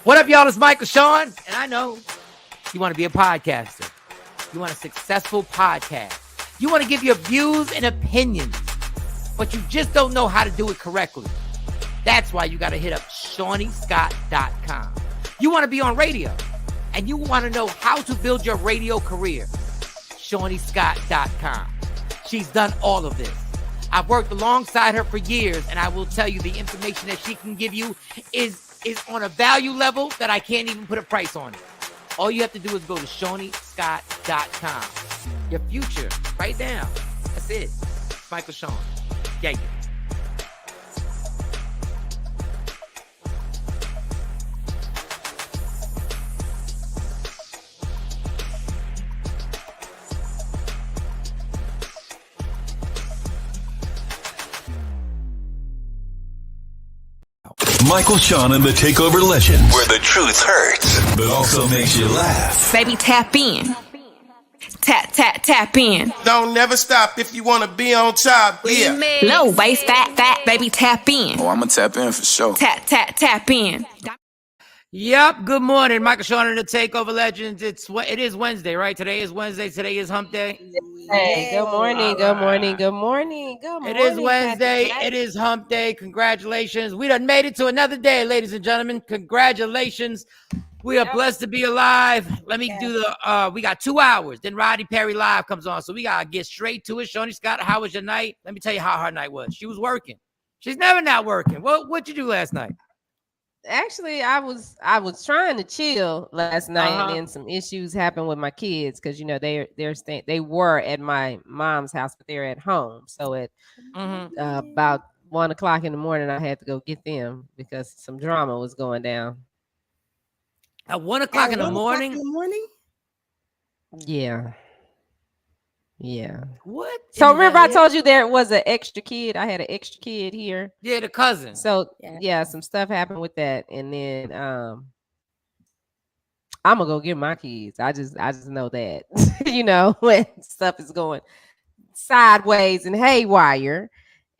What up, y'all? It's Michael Shawn, and I know you want to be a podcaster. You want a successful podcast. You want to give your views and opinions, but you just don't know how to do it correctly. That's why you got to hit up ShawnnyScott.com. You want to be on radio, and you want to know how to build your radio career. ShawnnyScott.com. She's done all of this. I've worked alongside her for years, and I will tell you the information that she can give you is on a value level that I can't even put a price on it. All you have to do is go to ShawnnyScott.com. Your future, right now. That's it. Michael Shawn. Yeah. Michael Shawn and the TakeOver legend, where the truth hurts, but also makes you laugh. Baby, tap in. Tap in. Don't never stop if you want to be on top. Yeah. Low waist, fat, baby, tap in. Oh, I'm going to tap in for sure. Tap in. Yep. Good morning, Michael Shawn and the TakeOver legends. It is Wednesday, right? Today is Wednesday. Today is Hump Day. Hey, good morning. Good morning. It is Wednesday. It is Hump Day. Congratulations. We done made it to another day, ladies and gentlemen. Congratulations. We are blessed to be alive. Let me do we got 2 hours. Then Roddy Perry Live comes on. So we got to get straight to it. Shawnny Scott, how was your night? Let me tell you how her night was. She was working. She's never not working. What'd you do last night? Actually, I was trying to chill last night, and then some issues happened with my kids because they were at my mom's house, but they're at home. So at about 1 o'clock in the morning, I had to go get them because some drama was going down. At 1 o'clock in the morning? Yeah. What? So remember I told you there was an extra kid. I had an extra kid here. Yeah, the cousin. So yeah, some stuff happened with that. And then I'm gonna go get my kids. I just know that, when stuff is going sideways and haywire.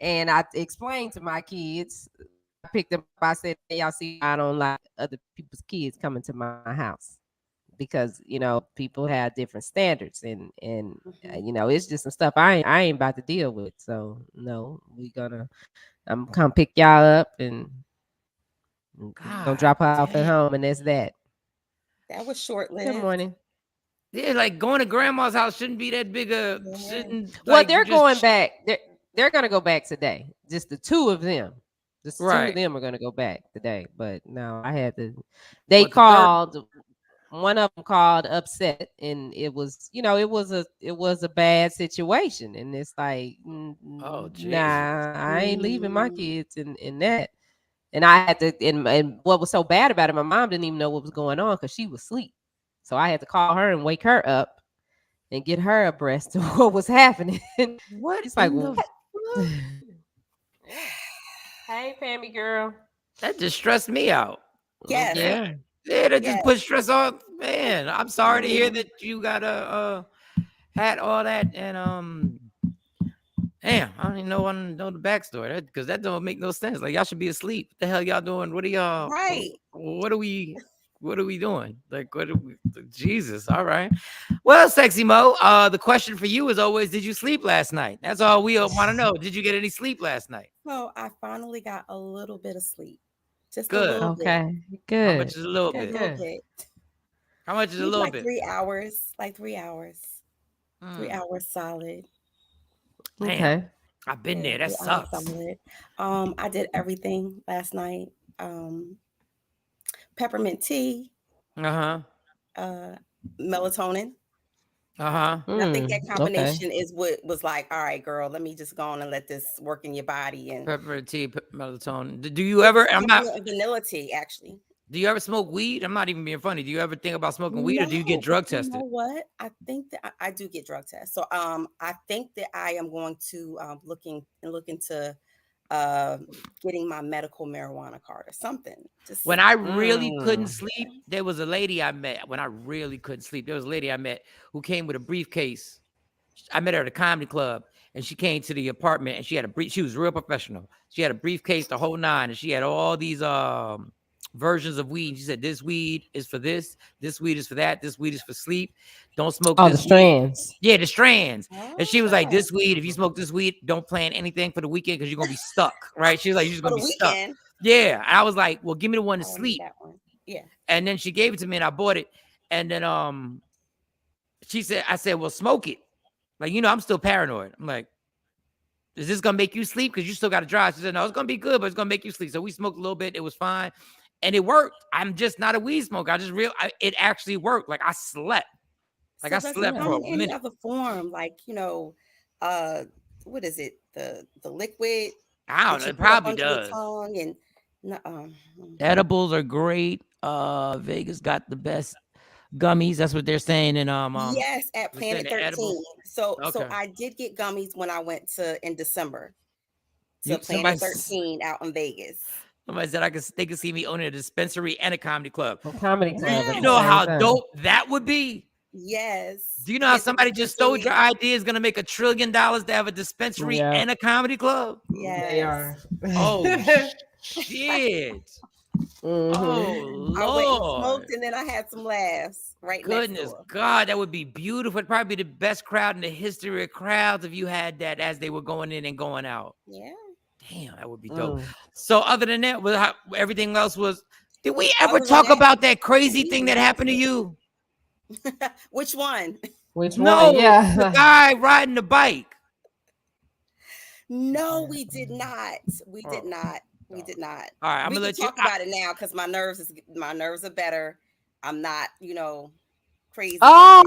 And I explained to my kids, I picked them up, I said, hey, y'all see, I don't like other people's kids coming to my house. Because people have different standards and it's just some stuff I ain't about to deal with. So no, I'm gonna pick y'all up and gonna drop her off at home, and that's that. That was short-lived. Good morning. Yeah, like going to grandma's house shouldn't be that big a. Well, they're going back. They're gonna go back today. Just the two of them. Just two of them are gonna go back today. But no, I had to. They called. One of them called upset, and it was a bad situation, and it's like, nah, I ain't leaving my kids in that. And I had to, and what was so bad about it, my mom didn't even know what was going on because she was asleep, so I had to call her and wake her up and get her abreast of what was happening. What? It's like, what? Hey, Pammy girl, that just stressed me out. Yes. Yeah, that just put stress on. Man, I'm sorry to hear that you got had all that, and damn, I don't even know the backstory because that don't make no sense. Like y'all should be asleep. What the hell y'all doing? What are y'all? Right. What are we doing? Like what? Jesus. All right. Well, Sexy Mo. The question for you is always: did you sleep last night? That's all we want to know. Did you get any sleep last night? So I finally got a little bit of sleep. Just good. A little bit. Good. How much is a little bit? How much is a little bit? 3 hours. Like 3 hours. 3 hours solid. Okay. Damn. I've been there. That sucks. I did everything last night. Peppermint tea. Melatonin. I think that combination is what was like, all right, girl, let me just go on and let this work in your body. And peppermint tea, melatonin. Do you ever? I'm not vanilla tea, actually. Do you ever smoke weed? I'm not even being funny. Do you ever think about smoking weed, or do you get drug tested? You know what? I think that I do get drug tests. So I think that I am going to look into getting my medical marijuana card or something. Just when I really couldn't sleep, there was a lady I met. When I really couldn't sleep, there was a lady I met who came with a briefcase. I met her at a comedy club, and she came to the apartment, and she had a brief. She was real professional. She had a briefcase, the whole nine, and she had all these versions of weed. She said, "This weed is for this. This weed is for that. This weed is for sleep. Don't smoke Oh, this the strands. weed." Yeah, the strands. And she was like, "This weed, if you smoke this weed, don't plan anything for the weekend because you're gonna be stuck." Right? She was like, "You're just gonna be stuck." Yeah. And I was like, "Well, give me the one to sleep." Yeah. And then she gave it to me, and I bought it. And then I said, "Well, smoke it." Like, I'm still paranoid. I'm like, "Is this gonna make you sleep? Because you still got to drive." She said, "No, it's gonna be good, but it's gonna make you sleep." So we smoked a little bit. It was fine. And it worked. I'm just not a weed smoker. It actually worked. Like I slept. Like so I slept for a minute. Any other form, like what is it? The liquid. I don't know. It probably does. Edibles are great. Vegas got the best gummies. That's what they're saying. And yes, at Planet 13. So I did get gummies when I went in December to Planet 13 out in Vegas. Somebody said they could see me owning a dispensary and a comedy club. A comedy club. You know how dope that would be? Yes. Do you know how somebody just stole your idea is going to make $1 trillion to have a dispensary and a comedy club? Yes. They are. Oh, shit. Oh, Lord. I went and smoked, and then I had some laughs right Goodness next door. God, that would be beautiful. It'd probably be the best crowd in the history of crowds if you had that as they were going in and going out. Yeah. Damn, that would be dope. So other than that, everything else was, did we ever talk about that crazy thing that happened to you? Which one? No, yeah. The guy riding the bike. No, we did not. We did not. All right, I'm gonna let you talk about it now because my nerves are better. I'm not, crazy. Yeah.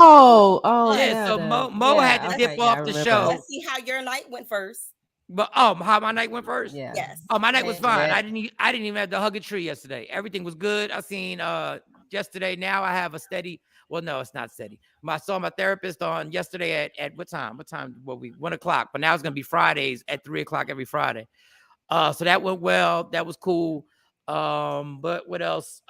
So Mo had to dip off the show. Let's see how your night went first. But how my night went first? Yeah. Yes. Oh, my night was fine. Yeah. I didn't even have to hug a tree yesterday. Everything was good. I seen yesterday. Now I have a steady. Well, no, it's not steady. I saw my therapist on yesterday at what time? What time? 1:00. But now it's gonna be Fridays at 3:00 every Friday. So that went well. That was cool. But what else?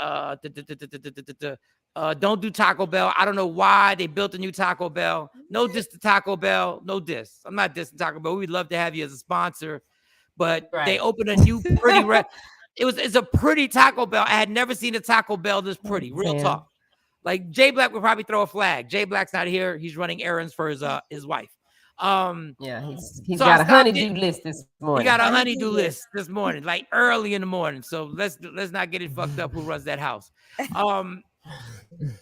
Don't do Taco Bell. I don't know why they built a new Taco Bell. No diss to Taco Bell. No diss. I'm not dissing Taco Bell. We'd love to have you as a sponsor. But they opened a new pretty it's a pretty Taco Bell. I had never seen a Taco Bell this pretty. Real talk. Like Jay Black would probably throw a flag. Jay Black's not here. He's running errands for his wife. He's got a honeydew list this morning. He got a honeydew list this morning, like early in the morning. So let's not get it fucked up. Who runs that house?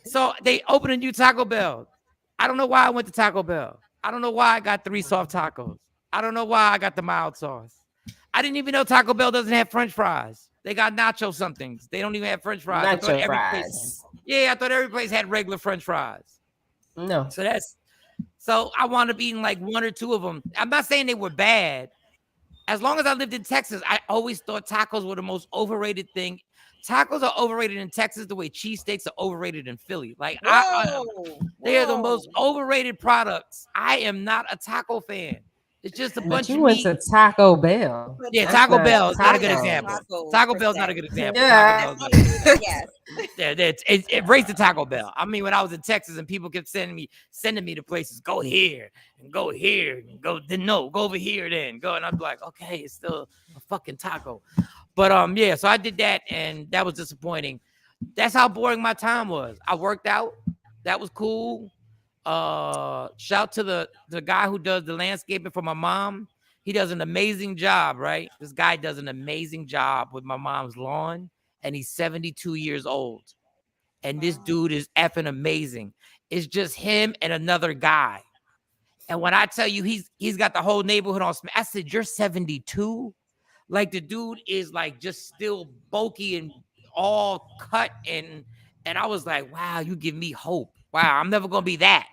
So they opened a new Taco Bell. I don't know why I went to Taco Bell. I don't know why I got 3 soft tacos. I don't know why I got the mild sauce. I didn't even know Taco Bell doesn't have French fries. They got nacho somethings. They don't even have French fries. Nacho fries. I thought every place had regular French fries. No. So I wound up eating like 1 or 2 of them. I'm not saying they were bad. As long as I lived in Texas, I always thought tacos were the most overrated thing. Tacos are overrated in Texas the way cheesesteaks are overrated in Philly. Like they are the most overrated products. I am not a taco fan. It's just a bunch of meat. You went to Taco Bell. Yeah, Taco Bell is not a good example. Taco Bell is not a good example. Yeah. Yes. It raised the Taco Bell. I mean, when I was in Texas and people kept sending me to places, go here and go here and go over here then go. And I'm like, okay, it's still a fucking taco. But so I did that and that was disappointing. That's how boring my time was. I worked out. That was cool. Shout to the guy who does the landscaping for my mom. He does an amazing job, right? This guy does an amazing job with my mom's lawn, and he's 72 years old. And this dude is effing amazing. It's just him and another guy. And when I tell you he's got the whole neighborhood on, I said, you're 72? Like the dude is like just still bulky and all cut. And I was like, wow, you give me hope. Wow, I'm never gonna be that.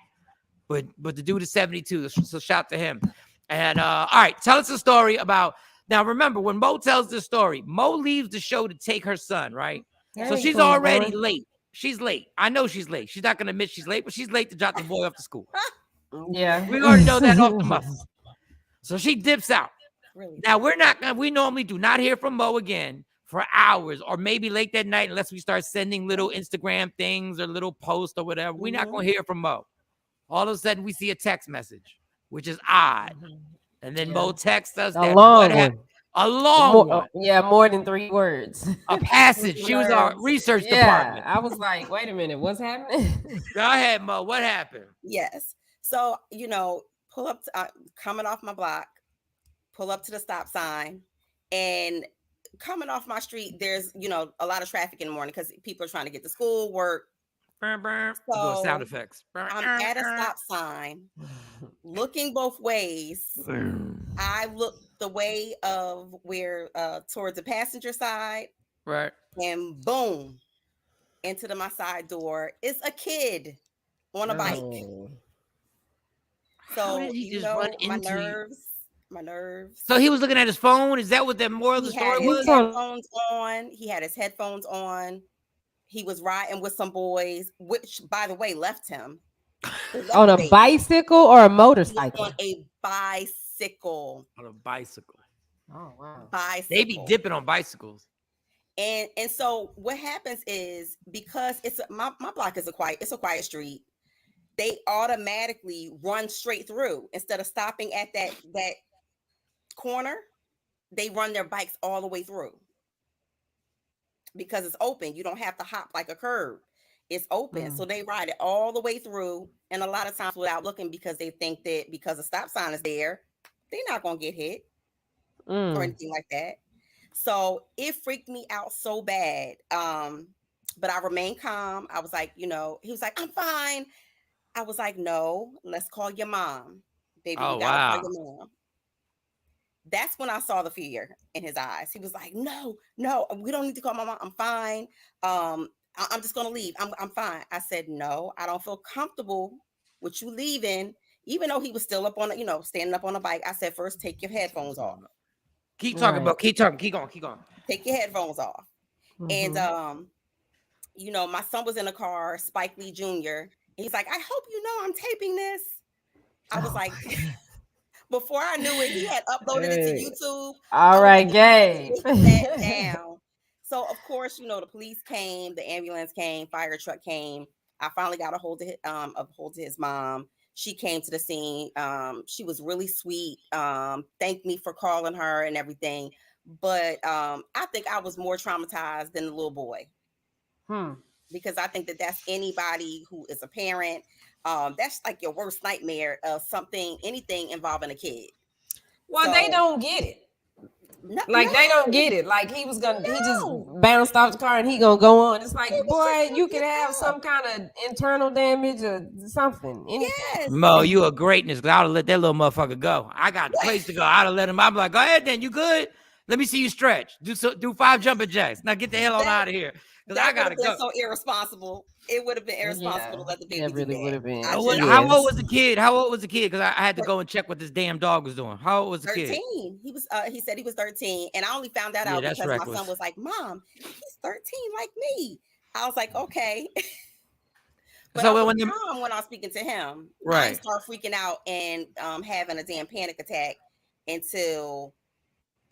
But the dude is 72, so shout to him. And all right, tell us a story about. Now remember, when Mo tells this story, Mo leaves the show to take her son, right? So she's already late. She's late. I know she's late. She's not gonna admit she's late, but she's late to drop the boy off to school. Yeah, we already know that off the muscle. So she dips out. Really. Now we normally do not hear from Mo again for hours or maybe late that night unless we start sending little Instagram things or little posts or whatever. We're not going to hear from Mo. All of a sudden we see a text message, which is odd. And then Mo texts us a long one. A long one. More than 3 words. A passage. She was our research department. I was like, wait a minute, what's happening? Go ahead, Mo. What happened? Yes. So, pull up, coming off my block, pull up to the stop sign, and coming off my street, there's, a lot of traffic in the morning because people are trying to get to school, work. So sound effects. I'm at a stop sign, looking both ways. I look the way of where towards the passenger side, right, and boom, into my side door is a kid on a bike. So my nerves. So he was looking at his phone. Is that what the moral of the story was? He had his headphones on. He was riding with some boys, which, by the way, left him. On a bicycle or a motorcycle? On a bicycle. On a bicycle. Oh, wow. Bicycle. They be dipping on bicycles. And so what happens is, because it's my block is a quiet street, they automatically run straight through. Instead of stopping at that corner, they run their bikes all the way through. Because it's open. You don't have to hop like a curb. It's open. So they ride it all the way through. And a lot of times without looking, because they think that because the stop sign is there, they're not going to get hit or anything like that. So it freaked me out so bad. But I remained calm. I was like, he was like, I'm fine. I was like, no, let's call your mom. Baby, we gotta call your mom. That's when I saw the fear in his eyes. He was like, no, we don't need to call my mom. I'm fine. I'm just going to leave. I'm fine. I said, no, I don't feel comfortable with you leaving, even though he was still up on, standing up on a bike. I said, first, take your headphones off. Keep talking, bro. Keep talking. Keep going. Take your headphones off. And, my son was in a car, Spike Lee Jr. And he's like, I hope you know I'm taping this. I was like... Before I knew it, he had uploaded it to YouTube. All right, Gabe. That down. So, of course, the police came, the ambulance came, fire truck came. I finally got a hold of his mom. She came to the scene. She was really sweet. Thanked me for calling her and everything. But I think I was more traumatized than the little boy. Because I think that's anybody who is a parent. That's like your worst nightmare of anything involving a kid. Well, so, they don't get it. They don't get it. Like he just bounced off the car and he gonna go on. It's like, boy, you could have some kind of internal damage or something. Yes. Mo, you a greatness. I would have let that little motherfucker go. I got the place to go. I'd have let him. I'm like, go ahead then. You good? Let me see you stretch. Do 5 jumping jacks. Now get the hell on out of here. I gotta go. So irresponsible. It would have been irresponsible to let the baby. It really would have been. How old was the kid? Because I had to go and check what this damn dog was doing. How old was the 13. kid? He was. He said he was 13, and I only found that out because my son was like, "Mom, he's 13 like me." I was like, "Okay." But so when I was speaking to him, I started freaking out and having a damn panic attack until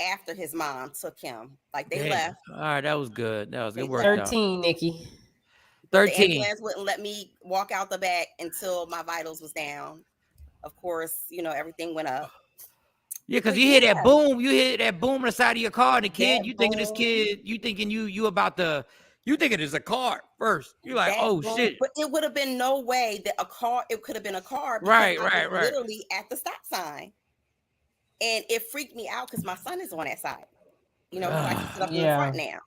after his mom took him. Like they left. All right, that was good. That was good work. 13, Nikki. 13. The ambulance wouldn't let me walk out the back until my vitals was down. Of course, everything went up. Yeah, because you hear that boom. You hear that boom on the side of your car. And the kid, you thinking this kid, you thinking you about to, you thinking it's a car first. You're like, shit. But it would have been no way that it could have been a car. Right. Literally at the stop sign. And it freaked me out because my son is on that side. I can sit up in the front now.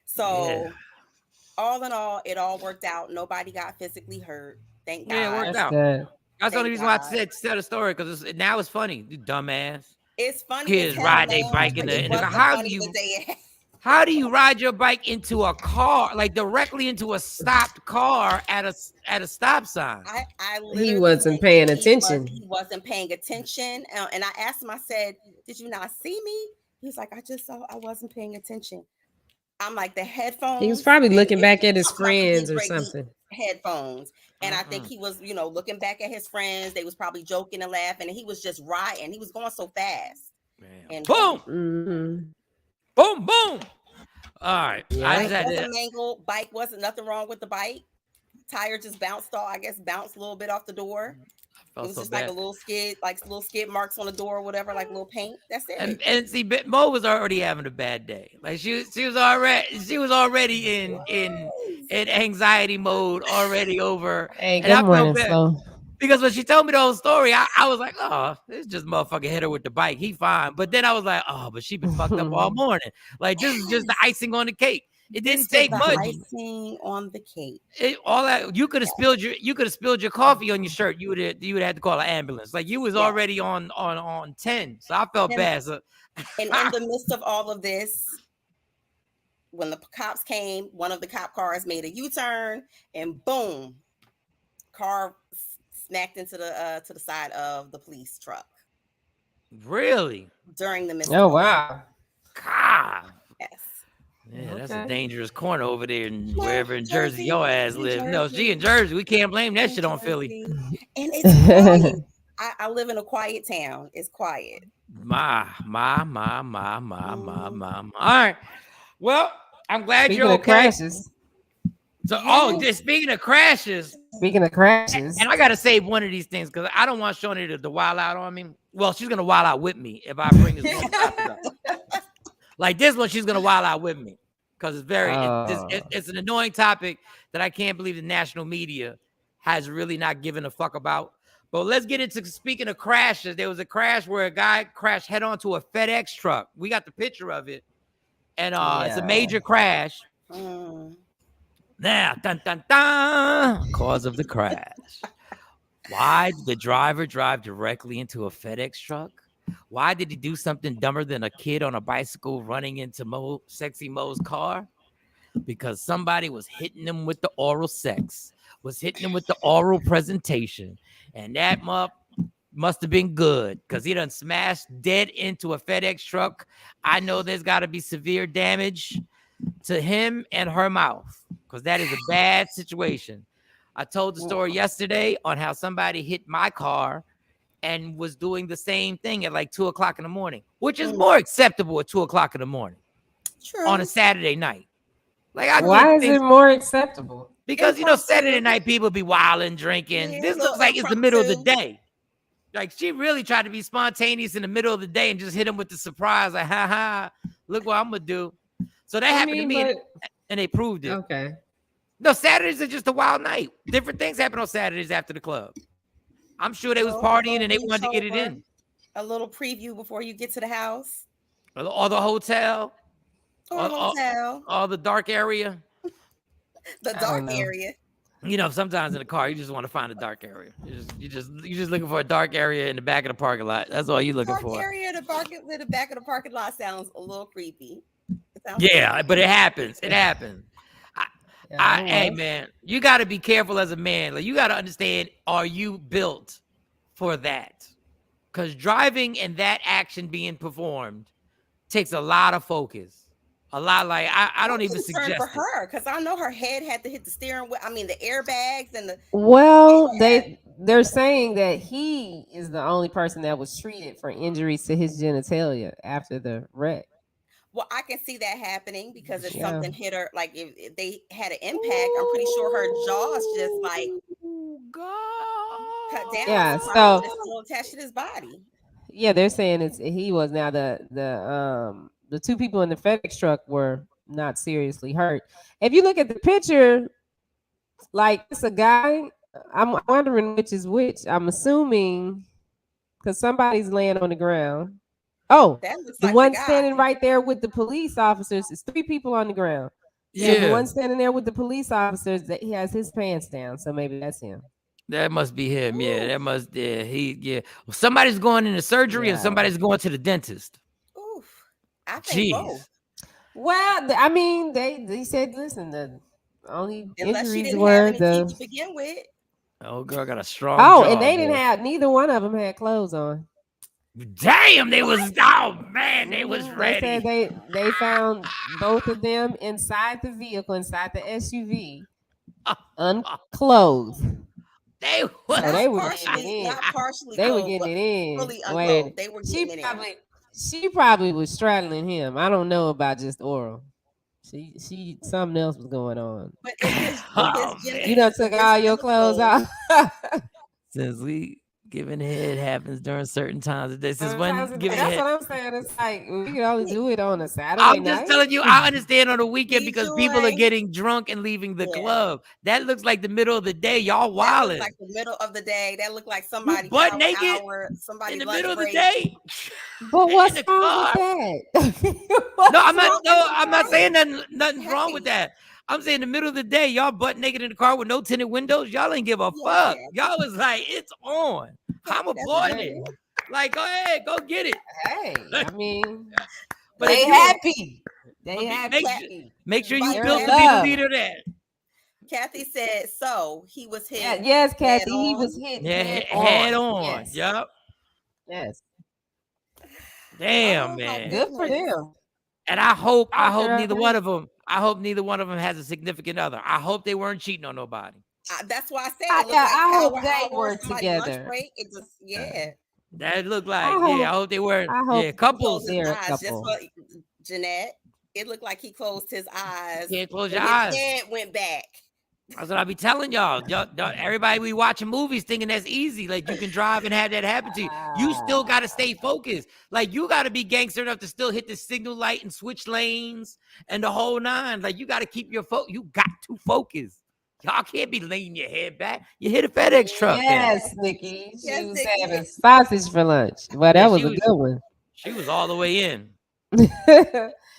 So all in all, it all worked out. Nobody got physically hurt. Thank God. Yeah, it worked out. Good. That's the only reason why I tell the story, because now it's funny. You dumbass. It's funny. Kids ride their bike in the car. How do you ride your bike into a car, like directly into a stopped car at a stop sign? He wasn't paying attention. He wasn't paying attention. And I asked him, I said, did you not see me? He was like, I just saw, I wasn't paying attention. I'm like, the headphones. He was probably looking back at his friends or something. Headphones. And I think he was, looking back at his friends. They was probably joking and laughing. And he was just riding. He was going so fast. Man. And Boom, Mhm. boom, boom. All right. Yeah. I bike just had wasn't to. mangled. Bike wasn't nothing wrong with the bike. Tire just bounced off. I guess bounced a little bit off the door. I It felt was so just like a bad. little skid, like little skid marks on the door or whatever, like little paint. That's it. And see, Mo was already having a bad day. Like she was already in anxiety mode already over, Hey, and good I felt morning, bad Flo. because when she told me the whole story, I was like, oh, this just motherfucking hit her with the bike. He fine, but then I was like, oh, but she been fucked up all morning. Like this is just the Yes. icing on the cake. It This didn't was take the much. icing on the cake. All that you could have spilled your coffee on your shirt. You would have had to call an ambulance. Like you was Yes. already on 10. So I felt And- bad. So And in the midst of all of this, when the cops came, one of the cop cars made a U-turn, and boom, car smacked into the side of the police truck really? during the midst. Oh of wow. God. yes. Yeah, that's a Okay. dangerous corner over there in No, wherever in Jersey Jersey. your ass In lives. No, she Jersey. in Jersey. We can't blame that In shit on Philly. Jersey. And it's quiet. I live in a quiet town. It's quiet. My. All right. Well, I'm glad Speaking you're of okay. crashes. So, Yes. just speaking of crashes, Speaking of crashes. and I gotta save one of these things because I don't want Shawnee to wild out on me. Well, she's gonna wild out with me if I bring this one topic up. Like this one, she's gonna wild out with me because it's very it's an annoying topic that I can't believe the national media has really not given a fuck about. But let's get into speaking of crashes. There was a crash where a guy crashed head on to a FedEx truck. We got the picture of it, and it's a major crash. Now, dun dun dun, cause of the crash. Why did the driver drive directly into a FedEx truck? Why did he do something dumber than a kid on a bicycle running into Sexy Mo's car? Because somebody was hitting him with the oral sex, was hitting him with the oral presentation. And that must have been good because he done smashed dead into a FedEx truck. I know there's got to be severe damage to him and her mouth because that is a bad situation. I told the story yesterday on how somebody hit my car and was doing the same thing at like 2 o'clock in the morning, which is more acceptable at 2 o'clock in the morning on a Saturday night. Like, why is it more acceptable? Because Saturday night people be wilding, drinking. Yeah, this looks like it's the middle of the day. Like she really tried to be spontaneous in the middle of the day and just hit him with the surprise, like, ha ha, look what I'm gonna do. So that happened to me, and they proved it. Okay. No, Saturdays are just a wild night. Different things happen on Saturdays after the club. I'm sure they was partying and they wanted to get it in. A little preview before you get to the house. Or the hotel. Or or the dark area. The dark area. Sometimes in the car you just want to find a dark area. You're just looking for a dark area in the back of the parking lot. That's all you're looking for. Dark area in the back of the parking lot sounds a little creepy. Yeah, but it happens. It happens. Hey man, you got to be careful as a man. Like you got to understand, are you built for that? Because driving and that action being performed takes a lot of focus. A lot. Like I don't even suggest for her because I know her head had to hit the steering wheel. I mean, the airbags and the. Well, they're saying that he is the only person that was treated for injuries to his genitalia after the wreck. Well, I can see that happening because if something hit her, like if they had an impact, I'm pretty sure her jaw's just like cut down. Yeah, so it's still attached to his body. Yeah, they're saying he was. Now the two people in the FedEx truck were not seriously hurt. If you look at the picture, like it's a guy. I'm wondering which is which. I'm assuming because somebody's laying on the ground. Oh, the one standing right there with the police officers is 3 people on the ground. Yeah, so the one standing there with the police officers, that he has his pants down. So maybe that's him. That must be him. Yeah, that must. Yeah, Well, somebody's going into surgery and somebody's going to the dentist. Oof, I think both. Well, I mean, they said, listen, the only unless injuries were to begin with. Oh, girl got a strong. jaw, and they didn't have. Neither one of them had clothes on. Damn, they was. Oh man, they was ready. They said they found both of them inside the vehicle, inside the SUV, unclothed. They were getting it in. Not partially. They were getting it in. Fully unclothed. They were getting it in. She probably was straddling him. I don't know about just oral. She something else was going on. But is Oh, his man. You done took all your clothes off. Since we giving head happens during certain times of day. Since Sometimes when giving that's head? what I'm saying. It's like we can only do it on a Saturday I'm night. just telling you, I understand on the weekend See, because people are Joy? getting drunk and leaving the Yeah. club. That looks like the middle of the day. Y'all That wildin'. looks like the middle of the day. That looked like You somebody butt power naked hour, somebody in the lunch middle of the break. day. But in what's the wrong car. with that? No, I'm not. wrong No, with I'm not that? saying nothing's wrong with Happy. that. I'm saying in the middle of the day, y'all butt naked in the car with no tinted windows. Y'all ain't give a fuck. Yeah. Y'all was like, it's on. I'm Happy, that's applauding Hey, it. Like, go ahead, go get it. hey, I mean, But they if you happy. but They happy. make sure you But built to They're be in the love. leader of that. Kathy said so. He was hit. Yeah, yes, head Kathy. He on. was hit Yeah, head head on. on. Yes. Yup. Yes. Damn, Oh, my man. Good for goodness. them. And I hope They're neither okay. one of them. I hope neither one of them has a significant other. I hope they weren't cheating on nobody. That's why I said I- it looked yeah, like I hope power they hour, were somebody lunch together. break. It just That looked I like hope. I hope they were I hope Closed couples. his they're a eyes just couple. for Jeanette. It looked like he closed his eyes. Can't close and your his eyes. head went back. That's what I be telling y'all. Everybody we watching movies thinking that's easy. Like you can drive and have that happen to you. You still got to stay focused. Like you got to be gangster enough to still hit the signal light and switch lanes and the whole nine. Like you got to keep your focus. You got to focus. Y'all can't be laying your head back. You hit a FedEx truck. Yes, Nikki. She Yes, was Nikki. having sausage for lunch. Well, that Yeah, was she a was- good one. She was all the way in.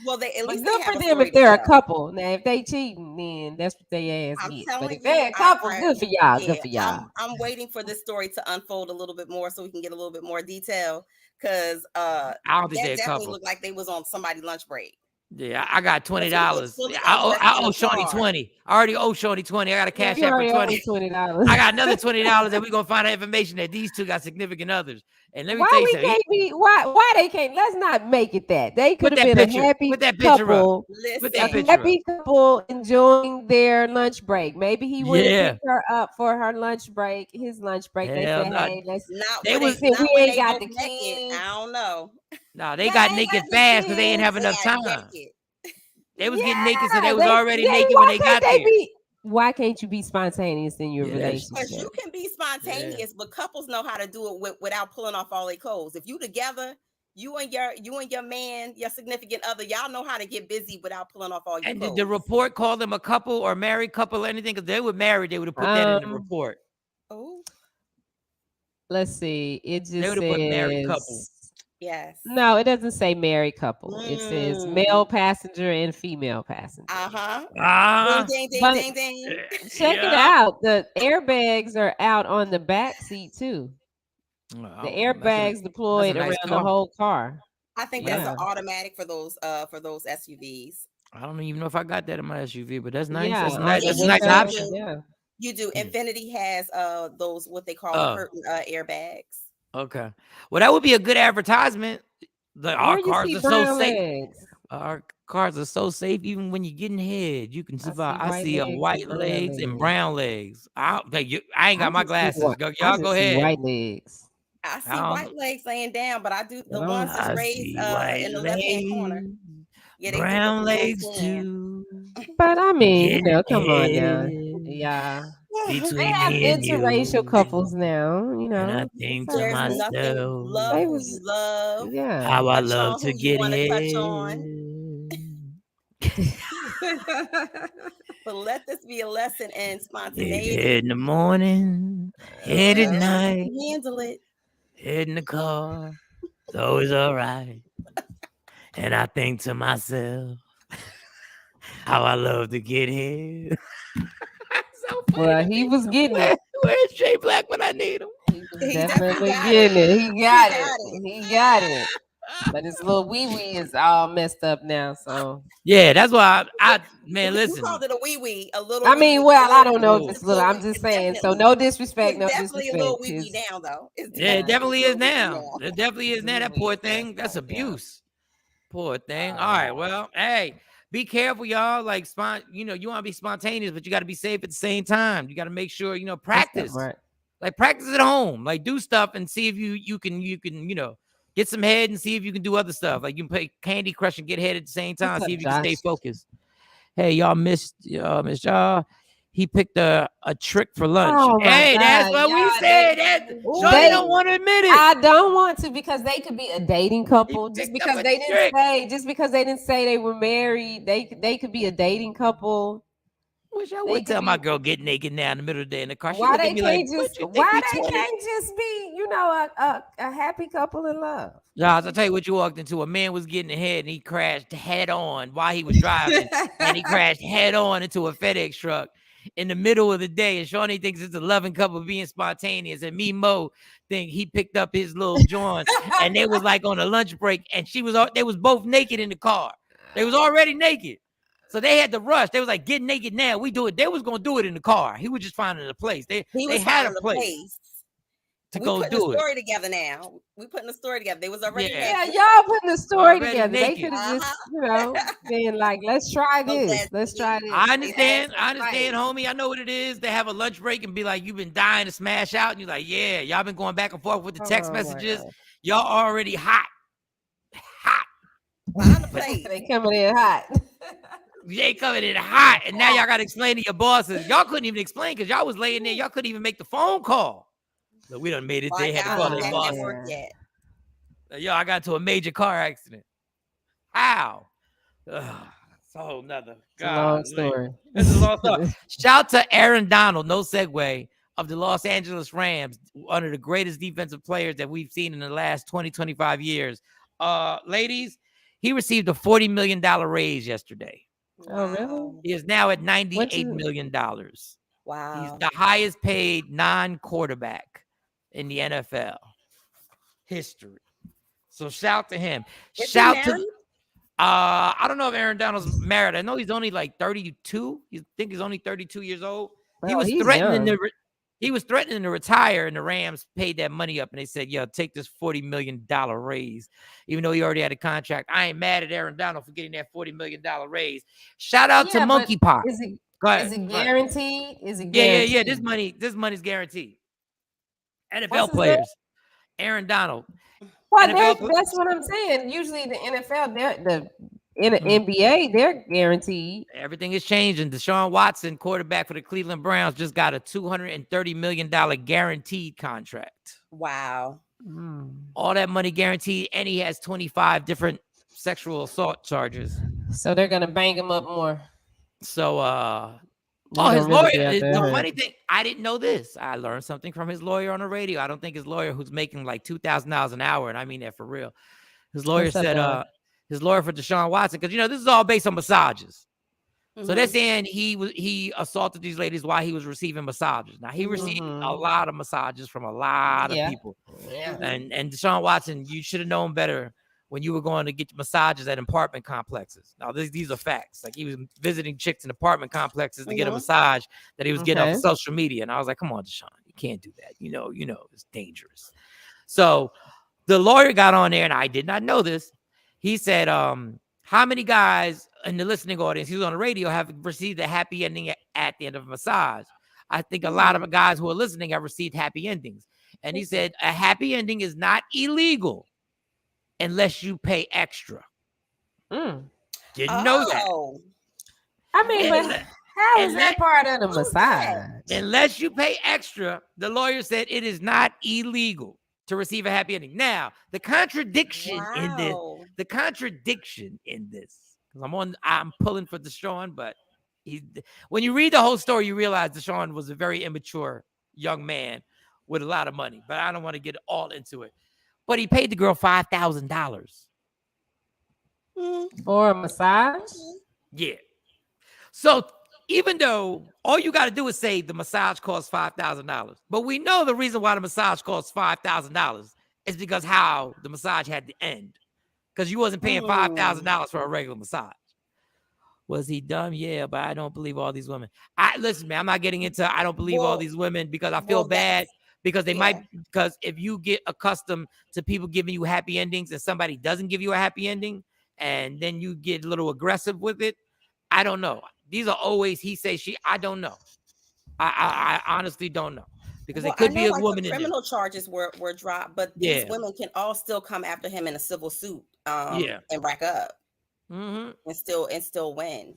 Well, they at But least good they for have a them story if they're a to tell. couple. Now, if they cheating, then that's what they ass I'm get. But telling if they're you, a couple, good for y'all. yeah, Good for y'all. I'm waiting for this story to unfold a little bit more so we can get a little bit more detail because I don't think that they're a definitely couple. looked like they was on somebody's lunch break. Yeah, I got $20. fully I undressed in owe the Shawnee car. 20. I already owe Shawnee 20. I got a cash You app for already 20. owe me $20. I got another $20 and we're gonna find out information that these two got significant others. And let me Why tell you we something. can't be? Why they can't? Let's not make it that they could have that been picture. a happy Put that picture up. couple. Put that A Listen, picture up. happy couple enjoying their lunch break. Maybe he went Yeah. and picked her up for her lunch break. His lunch break. They Hell said, no. "Hey, let's." not They when was- they, Since not we when ain't they got both the naked. kids. I don't know. No, they They got ain't naked got the fast because they ain't have They enough got time. naked. They was getting naked, so they was Yeah, already naked why when they can't got there. Why can't you be spontaneous in your Yeah, that's- Because relationship? you can be spontaneous, but couples know how to do it without pulling off all their clothes. If you together, you and your man, your significant other, y'all know how to get busy without pulling off all your And clothes. did the report call them a couple or married couple or anything? Because they were married, they would have put that in the report. Oh, Let's see. It They just would have put married couple. says yes. no. It doesn't say married couple. It says male passenger and female passenger. Uh-huh. Ah, Ding, ding, But ding, ding, ding. check it out. The airbags are out on the back seat too. The airbags deployed nice around the car. whole car. I think that's an automatic for those SUVs. I don't even know if I got that in my SUV, but that's nice. Yeah, That's on nice. the That's a you nice do. option. Yeah. You do. Yeah. Infinity has those what they call Oh. curtain airbags. Okay. Well, that would be a good advertisement. Our Where you cars see are so brown safe. legs? Our cars are so safe. Even when you're getting head, you can survive. I white see legs and white brown legs and legs. brown legs. I ain't got my just see glasses. white- Go, I y'all just go see ahead. white legs. I see I white don't- legs laying down, but I do the Oh, ones that's I raised see white in the left hand corner. legs, Yeah, they brown look legs tan. too. But I mean, you Getting know, come on now. head Yeah. They between have me and interracial you. couples now, you And I know. think It's to There's okay. nothing. myself, Love They who was- you love. Yeah. how I Touch love on to who you get wanna touch head. But let this be a lesson in Head spontaneity. in the morning, head at Well, night, handle it. head in the car. It's always all right. And I think to myself, how I love to get head. So funny Well, to he me. was getting it. Where's Jay Black when I need him? He was He definitely got getting it. He got got it. He got it. But his little wee wee is all messed up now. So Yeah, that's why I man, You listen. called it a wee wee, a little. I mean, well, I don't know if Ooh. it's little. I'm just It's saying. So definitely- no disrespect, It's no definitely a little disrespect. wee wee now, though. It's Yeah, it definitely a is little wee-wee now. It definitely is now. That Wee-wee poor is thing. messed That's up, yeah. abuse. Poor thing. All right. Well, hey, be careful, y'all. Like, you want to be spontaneous, but you got to be safe at the same time. You got to make sure, practice. Right. Like, practice at home. Like, do stuff and see if you can, Get some head and see if you can do other stuff. Like you can play Candy Crush and get head at the same time. What's See up, if you can stay Josh? focused. Hey, y'all missed Miss Shaw. He picked a trick for lunch. Oh my Hey, that's God, what we y'all, said. Shorty they- don't want to admit it. I don't want to because they could be a dating couple. Just picked up because a they trick. didn't say they were married, they could be a dating couple. Wish I They would could tell my be- girl get naked now in the middle of the day in the car. She Why look they at me like, can't "What just you think why we they 20?" can't just be, you know, a happy couple in love? Guys, I'll tell you what you walked into. A man was getting ahead and he crashed head on while he was driving. And he crashed head on into a FedEx truck in the middle of the day. And Shawnee thinks it's a loving couple being spontaneous. And me, Mo, think he picked up his little joint and they was like on a lunch break. And they was both naked in the car. They was already naked. So they had to rush. They was like, get naked now. We do it. They was going to do it in the car. He was just finding a place. They had a place to go putting do a it. story together now. We putting a story together. They was already Yeah. naked. Yeah, y'all putting the story Already together. They naked. could have just, you know, been like, let's try this. Let's try this. I understand, Right. homie. I know what it is. They have a lunch break and be like, you've been dying to smash out. And you're like, yeah, y'all been going back and forth with the text Oh, my messages. God. Y'all already hot. Find a place. They coming in hot. They coming in hot. And now y'all got to explain to your bosses. Y'all couldn't even explain because y'all was laying there. Y'all couldn't even make the phone call. So we done made it. They had to call their boss. Yo, I got into a major car accident. How? It's a whole nother. Long story. This is a long story. Shout to Aaron Donald, no segue, of the Los Angeles Rams, one of the greatest defensive players that we've seen in the last 20, 25 years. Ladies, he received a $40 million raise yesterday. Oh, really? He is now at $98 million. Wow. He's the highest paid non-quarterback in the NFL history. So shout to him. Shout to I don't know if Aaron Donald's married. I know he's only like 32. You think he's only 32 years old. Well, He was threatening to retire, and the Rams paid that money up, and they said, "Yo, take this $40 million raise," even though he already had a contract. I ain't mad at Aaron Donald for getting that $40 million raise. Shout out to Monkeypox. Is it guaranteed? Is it guaranteed? Yeah. This money's guaranteed. NFL players, Aaron Donald. Well, that's what I'm saying. Usually the NFL, in the NBA, they're guaranteed. Everything is changing. Deshaun Watson, quarterback for the Cleveland Browns, just got a $230 million guaranteed contract. Wow. All that money guaranteed, and he has 25 different sexual assault charges. So they're gonna bang him up more. So his lawyer, the funny thing, I didn't know this. I learned something from his lawyer on the radio. I don't think his lawyer, who's making like $2,000 an hour, and I mean that for real. His lawyer said, his lawyer for Deshaun Watson, because this is all based on massages. So they're saying he assaulted these ladies while he was receiving massages. Now he received a lot of massages from a lot of people. Yeah. And Deshaun Watson, you should have known better when you were going to get massages at apartment complexes. Now these are facts. Like he was visiting chicks in apartment complexes to get a massage that he was getting off of social media. And I was like, come on, Deshaun, you can't do that. You know, it's dangerous. So the lawyer got on there, and I did not know this. He said, how many guys in the listening audience, he was on the radio, have received a happy ending at the end of a massage? I think a lot of guys who are listening have received happy endings. And he said, a happy ending is not illegal unless you pay extra. Didn't know that. I mean, but how is that part of the massage? Unless you pay extra, the lawyer said it is not illegal to receive a happy ending. Now, the contradiction in this, because I'm pulling for Deshaun, but when you read the whole story, you realize Deshaun was a very immature young man with a lot of money. But I don't want to get all into it. But he paid the girl $5,000 for a massage. Yeah. So even though all you got to do is say the massage costs $5,000, but we know the reason why the massage costs $5,000 is because how the massage had to end, because you wasn't paying $5,000 for a regular massage. Was he dumb? Yeah, but I don't believe all these women. Listen, man, I'm not getting into I don't believe all these women because I feel bad because they might, because if you get accustomed to people giving you happy endings and somebody doesn't give you a happy ending and then you get a little aggressive with it, I don't know. These are always he say she. I don't know. I honestly don't know. because Well, it I could know be a like woman the in there. criminal charges were dropped, but these Yeah, women can all still come after him in a civil suit yeah. and rack up Hmm. and still win.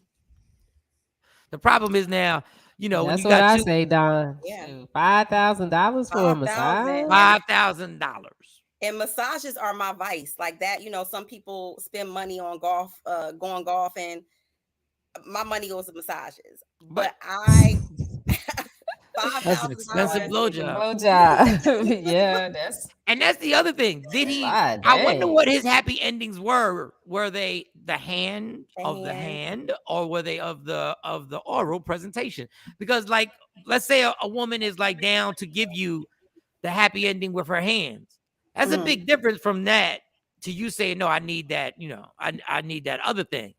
The problem is now, when That's you what got I two say, Don. Yeah. $5,000 for a 5,000 massage. $5,000. and massages are my vice. Like that, some people spend money on golf, going golf, and my money goes to massages. But But I five that's an thousand expensive dollars. blowjob. Blowjob. Yeah, that's And that's the other thing. Did a he? lot. I wonder Dang. what his happy endings were. Were they the hand of the And hand, or were they of the oral presentation? Because, like, let's say a woman is like down to give you the happy ending with her hands. That's a Mhm. big difference from that to you saying, no, I need that. I need that other thing.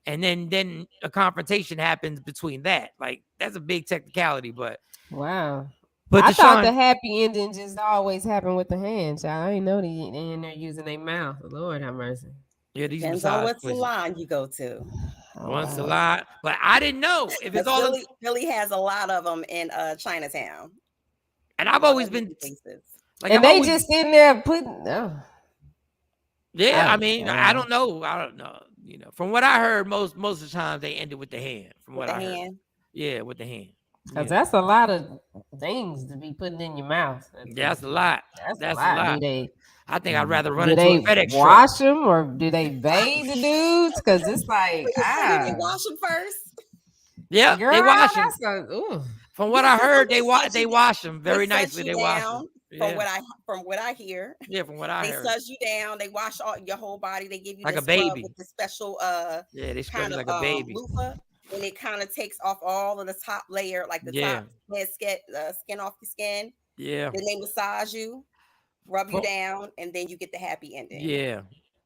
And then a confrontation happens between that. Like, that's a big technicality, but Wow. but I thought the Deshaun, happy ending just always happened with the hands. I didn't know they in there using their mouth. Lord have mercy. yeah, these depends on massage what places salon you go to. Oh, once a wow. lot, but I didn't know if it's But all. Philly has a lot of them in Chinatown. And A I've lot always of been places. like, And I've they always, just sitting there putting. Oh, yeah. I oh, mean, I wow. don't know. From what I heard, most of the time they ended with the hand. From With what the I heard, hand. yeah, with the hand. Because Yeah, that's a lot of things to be putting in your mouth. that's a lot. That's a That's a lot. lot. I think I'd rather run Do into a they FedEx truck. wash them or do they bathe the dudes? Because it's like, Do they wash them first? Yeah, girl, they wash them. that's a, ooh. From what I heard, they They they set wash them very set nicely. you They wash them. down. Yeah, From what I hear, yeah. From what I they heard, suss you down. They wash all your whole body. They give you like a this scrub baby. with the special Yeah, they scrub kind you of like a baby. loofah, and it kind of takes off all of the top layer, like the Yeah, top skin off your skin. yeah. Then they massage you, rub you From, down, and then you get the happy ending. yeah.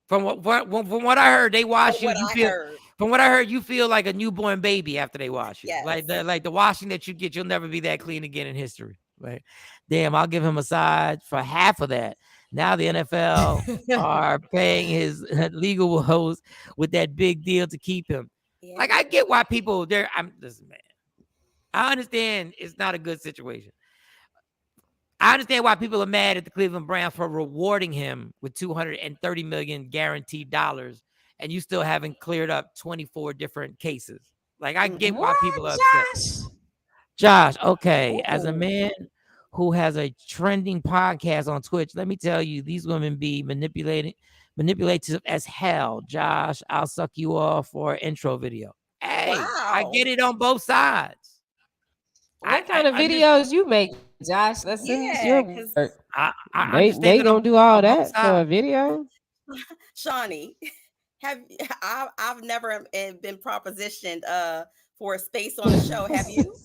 From what I heard, they From wash you. what You I feel. heard, From what I heard, you feel like a newborn baby after they wash you. yes. Like the washing that you get, you'll never be that clean again in history. Like, damn, I'll give him a massage for half of that. Now the NFL are paying his legal woes with that big deal to keep him. Yeah. Like, I get why people there. Listen, man. I understand it's not a good situation. I understand why people are mad at the Cleveland Browns for rewarding him with $230 million guaranteed dollars, and you still haven't cleared up 24 different cases. Like, I get why What, people are upset. Josh, okay, as a Ooh. man who has a trending podcast on Twitch, let me tell you, these women be manipulative as hell. Josh, I'll suck you off for an intro video. Hey, I Wow. get it on both sides. What kind of videos you make, Josh? Let's send us Yeah, your because work. I They understand gonna do all on both that for a sides. video? Shawnee, I've never been propositioned for a space on the show. Have you?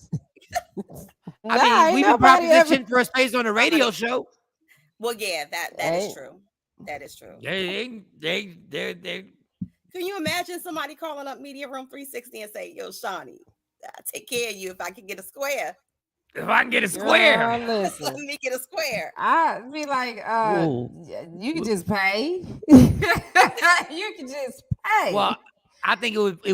I mean, ain't we've been nobody propositioned for a space on the radio show. Well, yeah, that is true. That is true. They Can you imagine somebody calling up Media Room 360 and say, "Yo, Shawnee, I'll take care of you if I can get a square. if I can get a square. Girl, Let listen. me get a square." I'd be like, Ooh. you can just pay. You can just pay. Well, I think it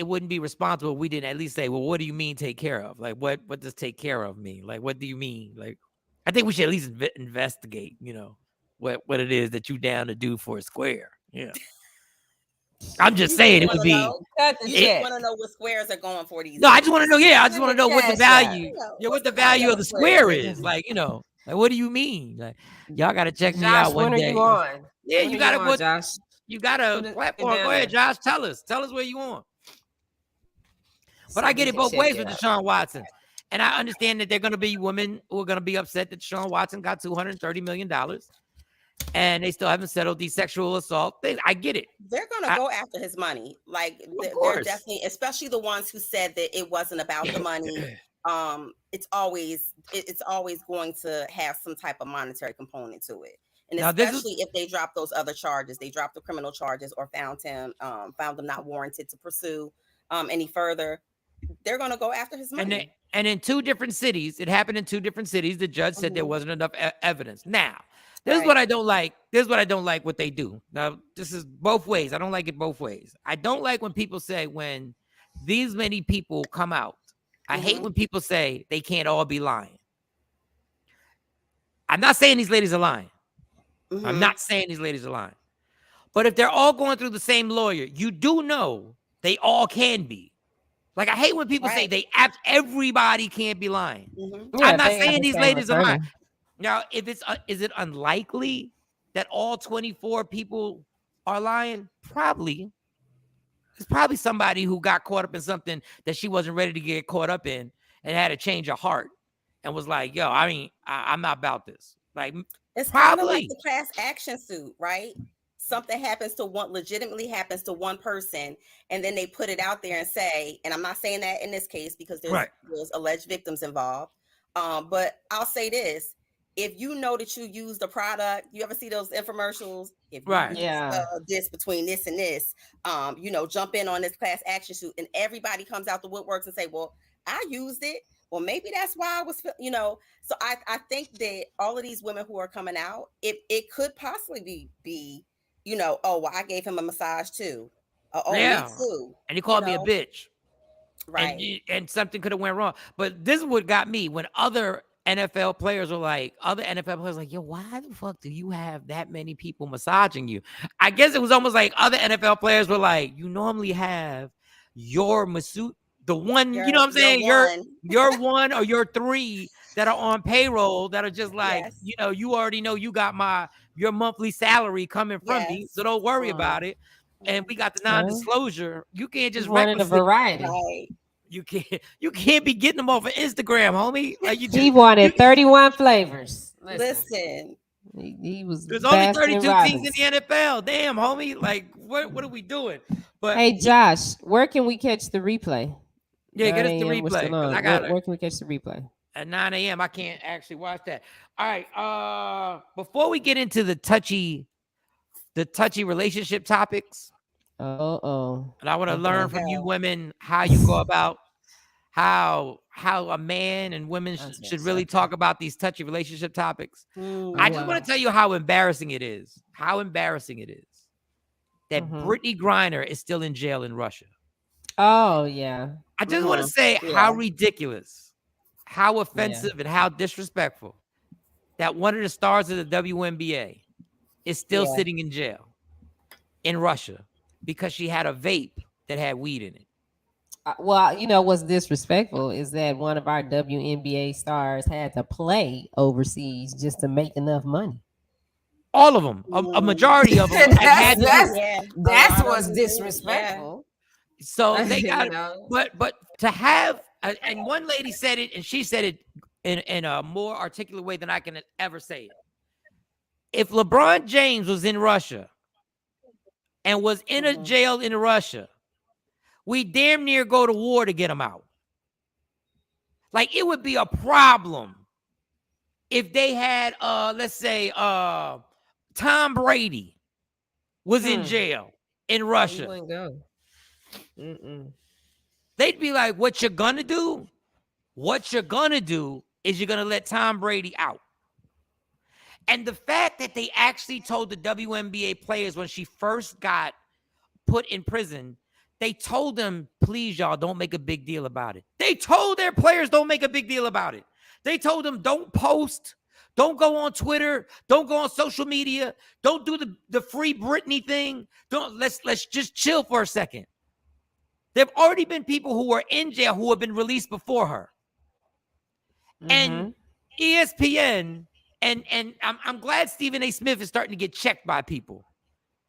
wouldn't be responsible if we didn't at least say, well, what do you mean take care of? Like, what does take care of mean? Like, what do you mean? Like, I think we should at least investigate, what it is that you down to do for a square. Yeah. I'm just saying it would be. You just want to know what squares are going for these. No, I just want to know. Yeah, I just want to know what the Cash value. out. Yeah, what the value of the square is. Like, like what do you mean? Like, y'all got to check me out one when day. Are you on? Yeah, when you got to put. Josh? You got a platform. Go ahead, Josh. Tell us where you on. But I get it both ways with Deshaun Watson. And I understand that there are going to be women who are going to be upset that Deshaun Watson got $230 million and they still haven't settled these sexual assault things. I get it. They're going to go after his money. Like, they're definitely, especially the ones who said that it wasn't about the money. It's always going to have some type of monetary component to it. And now, especially if they drop those other charges, they dropped the criminal charges or found them not warranted to pursue any further. They're going to go after his money. And in two different cities, it happened in two different cities. The judge said there wasn't enough evidence. Now, this is what I don't like. This is what I don't like what they do. Now, this is both ways. I don't like it both ways. I don't like when people say when these many people come out. I hate when people say they can't all be lying. I'm not saying these ladies are lying. Mhm. I'm not saying these ladies are lying. But if they're all going through the same lawyer, you do know they all can be. Like, I hate when people say everybody can't be lying. Mhm. Yeah, I'm not they got saying the these same ladies are lying. attorney. Now, if it's is it unlikely that all 24 people are lying? Probably. It's probably somebody who got caught up in something that she wasn't ready to get caught up in and had a change of heart and was like, yo, I mean, I'm not about this. Like, It's kind of like probably. the class action suit, right? Something legitimately happens to one person, and then they put it out there and say, and I'm not saying that in this case because there's alleged victims involved. But I'll say this: if you know that you use the product, you ever see those infomercials? If you Right. use this between this and this, jump in on this class action suit, and everybody comes out the woodworks and say, "Well, I used it. Well, maybe that's why I was, So I think that all of these women who are coming out, it could possibly be, oh, well, I gave him a massage too. Me too. And he called me a bitch. Right. And something could have went wrong. But this is what got me when other NFL players were like, yo, why the fuck do you have that many people massaging you? I guess it was almost like other NFL players were like, you normally have your masseuse, the one, you know what I'm saying? Your one or your three that are on payroll that are just like, you already know you got your monthly salary coming from me, so don't worry about it. And we got the non-disclosure. You can't just wanted a variety. Right. You can't be getting them off of Instagram, homie. Like he wanted 31 flavors. Listen. He was. There's only 32 teams in the NFL. Damn, homie. Like, what are we doing? But hey, Josh, where can we catch the replay? Yeah, get us the replay. Where can we catch the replay? At 9 a.m. I can't actually watch that. All right. Before we get into the touchy relationship topics. And I want to learn from you women how you go about how a man and women should really talk about these touchy relationship topics. I just want to tell you how embarrassing it is. How embarrassing it is that Brittany Griner is still in jail in Russia. Oh, yeah. I just want to say how ridiculous, how offensive, and how disrespectful that one of the stars of the WNBA is still sitting in jail in Russia because she had a vape that had weed in it. Well, what's disrespectful is that one of our WNBA stars had to play overseas just to make enough money. All of them, a majority of them. That's what's disrespectful. Yeah. So they got, but to have, and one lady said it, and she said it in a more articulate way than I can ever say it. If LeBron James was in Russia and was in a jail in Russia, we damn near go to war to get him out. Like, it would be a problem if they had, let's say, Tom Brady was in jail in Russia. He wouldn't go. They'd be like, what you're gonna do? What you're gonna do is you're gonna let Tom Brady out. And the fact that they actually told the WNBA players when she first got put in prison, they told them, please, y'all, don't make a big deal about it. They told their players, don't make a big deal about it. They told them, don't post, don't go on Twitter, don't go on social media, don't do the free Britney thing. Let's just chill for a second. There have already been people who were in jail who have been released before her. And ESPN, and I'm glad Stephen A. Smith is starting to get checked by people.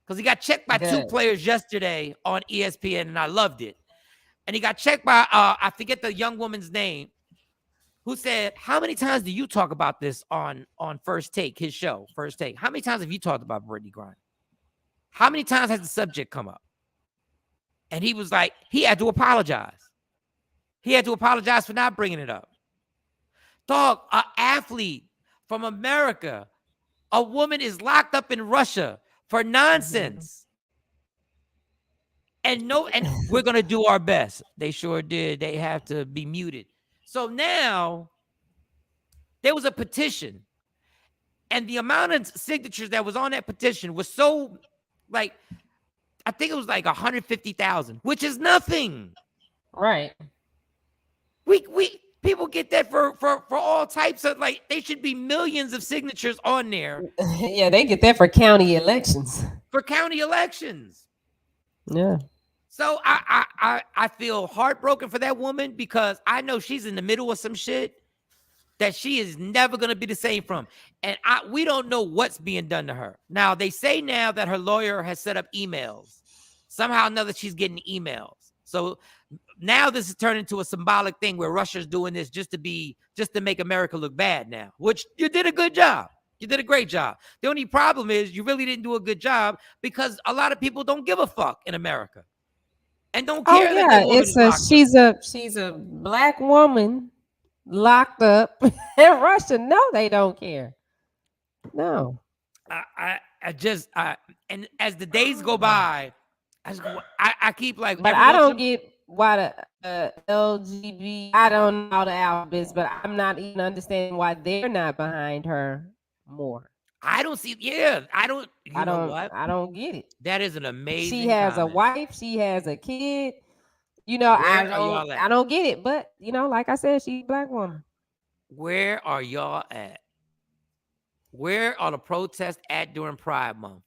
Because he got checked by two players yesterday on ESPN, and I loved it. And he got checked by, I forget the young woman's name, who said, how many times do you talk about this on First Take, his show, First Take? How many times have you talked about Brittany Griner? How many times has the subject come up? And he was like, he had to apologize. He had to apologize for not bringing it up. Dog, an athlete from America, a woman is locked up in Russia for nonsense. And we're going to do our best. They sure did. They have to be muted. So now there was a petition, and the amount of signatures that was on that petition was so, like, I think it was like 150,000, which is nothing. Right. People get that for all types of, like, they should be millions of signatures on there Yeah, they get that for county elections. for county elections. Yeah. So I feel heartbroken for that woman because I know she's in the middle of some shit that she is never going to be the same from. And we don't know what's being done to her. Now, they say now that her lawyer has set up emails. Somehow or another, she's getting emails. So now this has turned into a symbolic thing where Russia's doing this just to make America look bad now, which you did a good job. You did a great job. The only problem is you really didn't do a good job because a lot of people don't give a fuck in America and don't care. Oh yeah, she's a black woman locked up in Russia. No, they don't care. No. And as the days go by, I keep like. But I don't get why the LGBT. I don't know the alphabets, but I'm not even understanding why they're not behind her more. I don't see. Yeah, I don't. I don't get it. That is an amazing. She has comment. a wife. She has a kid. You know, I don't get it. But you know, like I said, she's a black woman. Where are y'all at? Where are the protests at during Pride Month?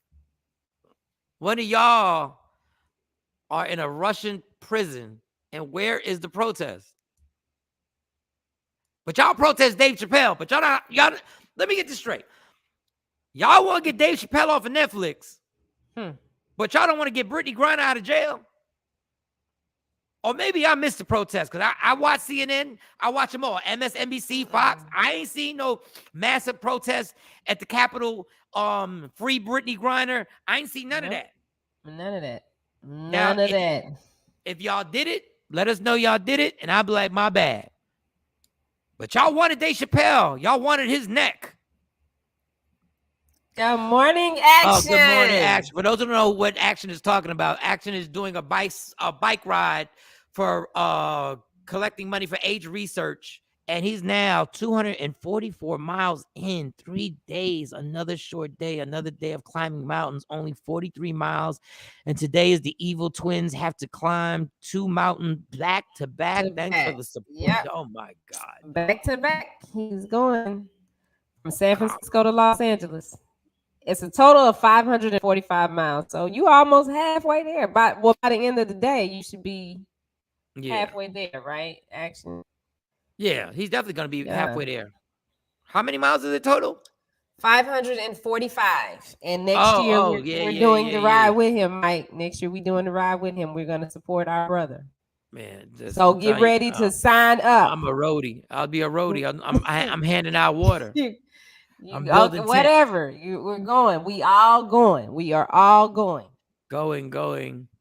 One of y'all are in a Russian prison, and where is the protest? But y'all protest Dave Chappelle, but y'all. Let me get this straight. Y'all want to get Dave Chappelle off of Netflix, but y'all don't want to get Brittany Griner out of jail? Or maybe I missed the protest because I watch CNN. I watch them all. MSNBC, Fox. I ain't seen no massive protests at the Capitol. Free Brittany Griner. I ain't seen none of that. None of that. None of that. If y'all did it, let us know y'all did it, and I'll be like, my bad. But y'all wanted Dave Chappelle. Y'all wanted his neck. Good morning, Action. Oh, good morning, Action. For those who don't know what Action is talking about, Action is doing a bike ride for collecting money for AIDS research. And he's now 244 miles in 3 days. Another short day, another day of climbing mountains, only 43 miles. And today is the evil twins have to climb 2 mountains back to back. Thanks for the support. Yep. Oh, my God. Back to back. He's going from San Francisco to Los Angeles. It's a total of 545 miles. So you almost halfway there. By the end of the day, you should be halfway there, right? Action. Yeah, he's definitely going to be halfway there. How many miles is it total? 545. And next year, we're doing the ride with him, Mike. Next year, we're doing the ride with him. We're going to support our brother. Man, so get ready to sign up. I'm a roadie. I'll be a roadie. I'm handing out water. I'm building whatever. We're going. We all going. We are all going. Going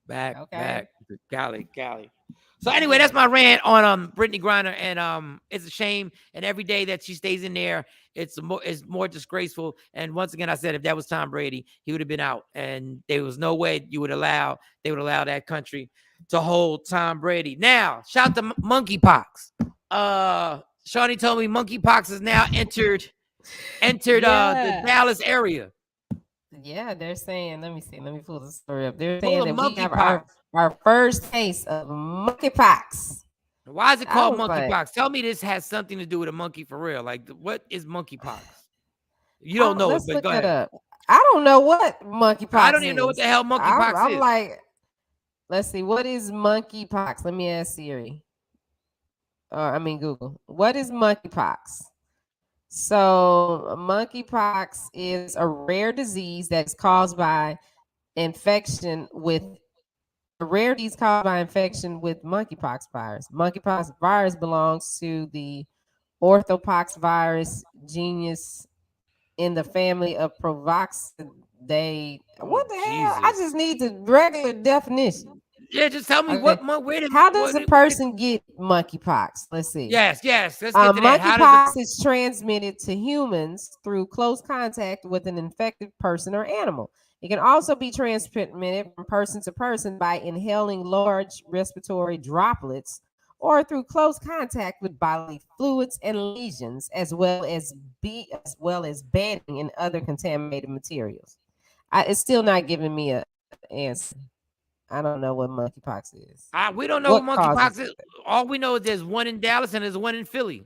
back to Cali. So anyway, that's my rant on Brittany Griner, and it's a shame. And every day that she stays in there, it's more disgraceful. And once again, I said if that was Tom Brady, he would have been out, and there was no way they would allow that country to hold Tom Brady. Now, shout to monkeypox. Shawnee told me monkeypox is now entered the Dallas area. Yeah, they're saying. Let me see. Let me pull the story up. They're saying that we have our first case of monkeypox. Why is it called monkeypox? Tell me this has something to do with a monkey for real. Like, what is monkeypox? You don't know it, but go ahead. I don't know what monkeypox is. I don't even know what the hell monkeypox is. I'm like, let's see. What is monkeypox? Let me ask Siri. Google. What is monkeypox? So monkeypox is a rare disease that's caused by infection with monkeypox virus. Monkeypox virus belongs to the orthopox genus in the family of Provoxidae. What the hell? I just need the regular definition. Yeah, just tell me how does a person get monkeypox? Let's see. Yes. Let's get to that. Monkeypox is transmitted to humans through close contact with an infected person or animal. It can also be transmitted from person to person by inhaling large respiratory droplets or through close contact with bodily fluids and lesions, as well as bedding and other contaminated materials. It's still not giving me an answer. I don't know what monkeypox is. We don't know what monkeypox is. all we know is there's one in Dallas and there's one in Philly.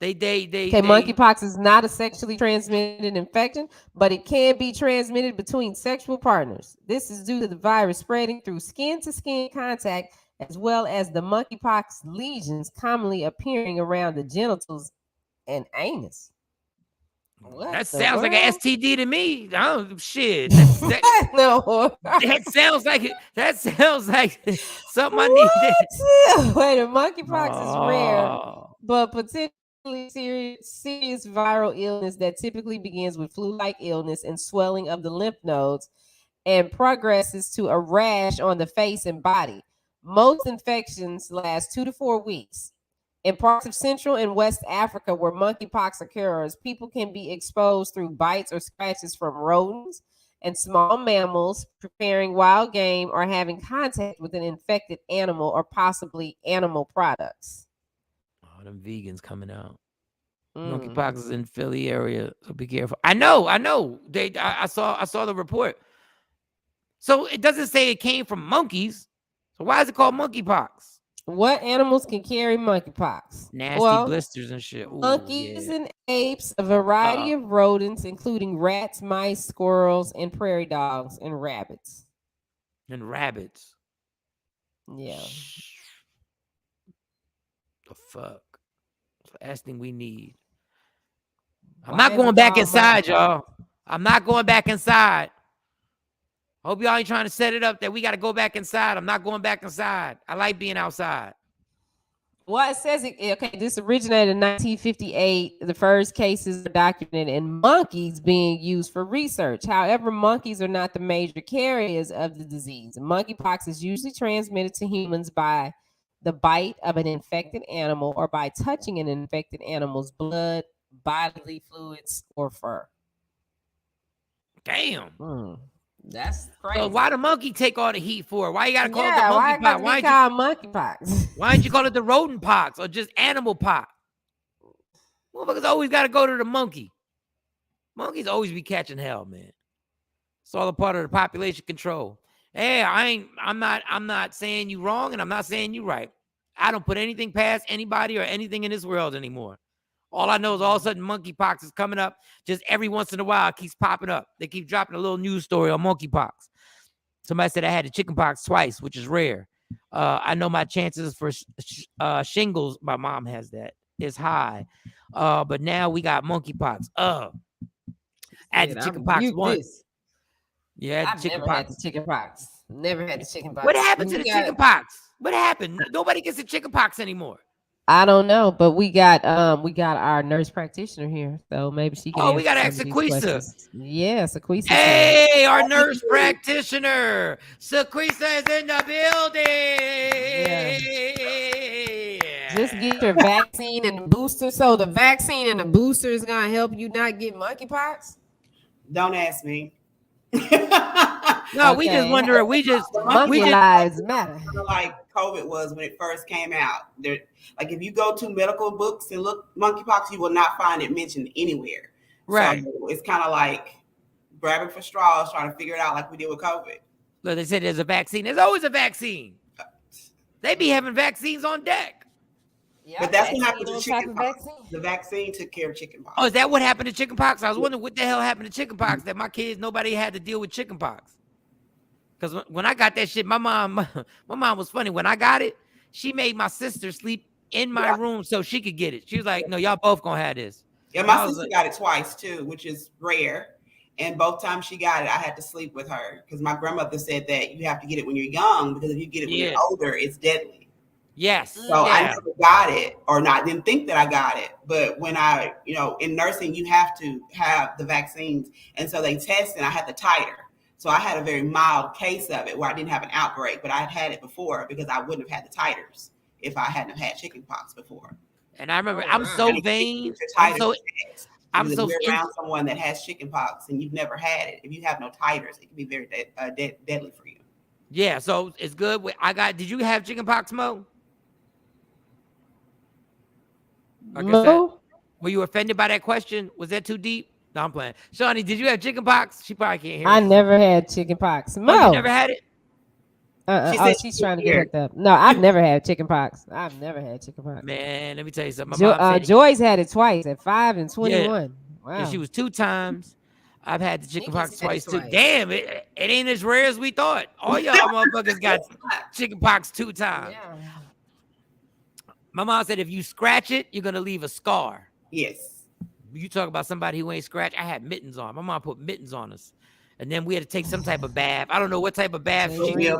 Monkeypox is not a sexually transmitted infection, but it can be transmitted between sexual partners. This is due to the virus spreading through skin-to-skin contact, as well as the monkeypox lesions commonly appearing around the genitals and anus. That sounds like an STD to me. Shit. No. That sounds like something I need. Wait, monkeypox is rare, but potentially serious viral illness that typically begins with flu-like illness and swelling of the lymph nodes and progresses to a rash on the face and body. Most infections last 2 to 4 weeks. In parts of Central and West Africa where monkeypox occurs, people can be exposed through bites or scratches from rodents and small mammals, preparing wild game, or having contact with an infected animal or possibly animal products. Oh, them vegans coming out. Monkeypox is in Philly area, so be careful. I know. I saw the report. So it doesn't say it came from monkeys. So why is it called monkeypox? What animals can carry monkeypox? Nasty blisters and shit. Ooh, monkeys and apes, a variety of rodents, including rats, mice, squirrels, and prairie dogs, and rabbits. And rabbits. Yeah. The fuck? That's the last thing we need. I'm not going back inside, y'all. I'm not going back inside. Hope y'all ain't trying to set it up that we got to go back inside. I'm not going back inside. I like being outside. Well, it says, this originated in 1958. The first cases are documented in monkeys being used for research. However, monkeys are not the major carriers of the disease. Monkeypox is usually transmitted to humans by the bite of an infected animal or by touching an infected animal's blood, bodily fluids, or fur. Damn. That's crazy. So why the monkey take all the heat for? Why you gotta call it the monkeypox? Why call monkeypox? Why didn't you call it the rodent pox or just animal pox? Motherfuckers always gotta go to the monkey. Monkeys always be catching hell, man. It's all a part of the population control. Hey, I'm not saying you wrong and I'm not saying you right. I don't put anything past anybody or anything in this world anymore. All I know is all of a sudden monkeypox is coming up. Just every once in a while, it keeps popping up. They keep dropping a little news story on monkeypox. Somebody said I had the chickenpox twice, which is rare. I know my chances for shingles, my mom has that, is high. But now we got monkeypox. I had the chickenpox once. Yeah, I've never had the chickenpox. Never had the chickenpox. What happened to the chickenpox? What happened? Nobody gets the chickenpox anymore. I don't know, but we got our nurse practitioner here, so maybe she can. Oh, we got to ask Sequisa. Yeah, Sequisa. Hey, our nurse practitioner, Sequisa is in the building. Yeah. Just get your vaccine and the booster. So the vaccine and the booster is gonna help you not get monkeypox. Don't ask me. No, we just wonder. Monkey lives matter. Like COVID was when it first came out. There, like if you go to medical books and look monkeypox, you will not find it mentioned anywhere. Right. So it's kind of like grabbing for straws, trying to figure it out, like we did with COVID. Look, they said there's a vaccine. There's always a vaccine. They be having vaccines on deck. Yeah, but that's what happened to chickenpox. The vaccine took care of chickenpox. Oh, is that what happened to chickenpox? I was wondering what the hell happened to chickenpox, that my kids, nobody had to deal with chickenpox. Because when I got that shit, my mom was funny. When I got it, she made my sister sleep in my room so she could get it. She was like, no, y'all both gonna have this. Yeah, my sister got it twice too, which is rare. And both times she got it, I had to sleep with her because my grandmother said that you have to get it when you're young because if you get it when you're older, it's deadly. Yes. So I never got it, or not, didn't think that I got it. But when I, in nursing, you have to have the vaccines. And so they tested, and I had the titer. So I had a very mild case of it where I didn't have an outbreak, but I had it before because I wouldn't have had the titers if I hadn't have had chickenpox before. And I remember, I'm so vain. I'm so around someone that has chickenpox and you've never had it. If you have no titers, it can be very deadly for you. Yeah, so it's good. Did you have chickenpox, Mo? No. Were you offended by that question? Was that too deep? No, I'm playing. Shawnee, did you have chickenpox? She probably can't hear. I never had chickenpox. No, you never had it. She's trying to get hooked up. No, I've never had chicken pox. I've never had chicken pox. Man, let me tell you something. My mom said Joyce had it twice at 5 and 21. Wow. And she was 2 times. I've had the chicken pox twice too. Damn, it ain't as rare as we thought. All y'all motherfuckers got chicken pox 2 times. Yeah. My mom said if you scratch it, you're gonna leave a scar. Yes. You talk about somebody who ain't scratched. I had mittens on. My mom put mittens on us. And then we had to take some type of bath. I don't know what type of bath she did.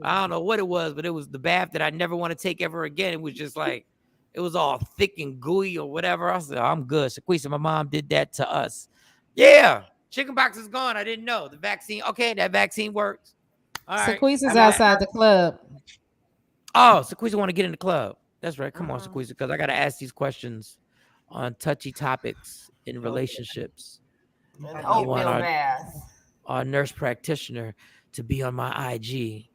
I don't know what it was, but it was the bath that I never want to take ever again. It was just like, it was all thick and gooey or whatever. I said, I'm good. Shaquisa, my mom did that to us. Yeah. Chicken pox is gone. I didn't know. The vaccine. Okay, that vaccine works. All right. Shaquisa's outside the club. Oh, Shaquisa want to get in the club. That's right. Come on, Shaquisa, because I got to ask these questions on touchy topics in relationships. An oatmeal bath. Our nurse practitioner to be on my IG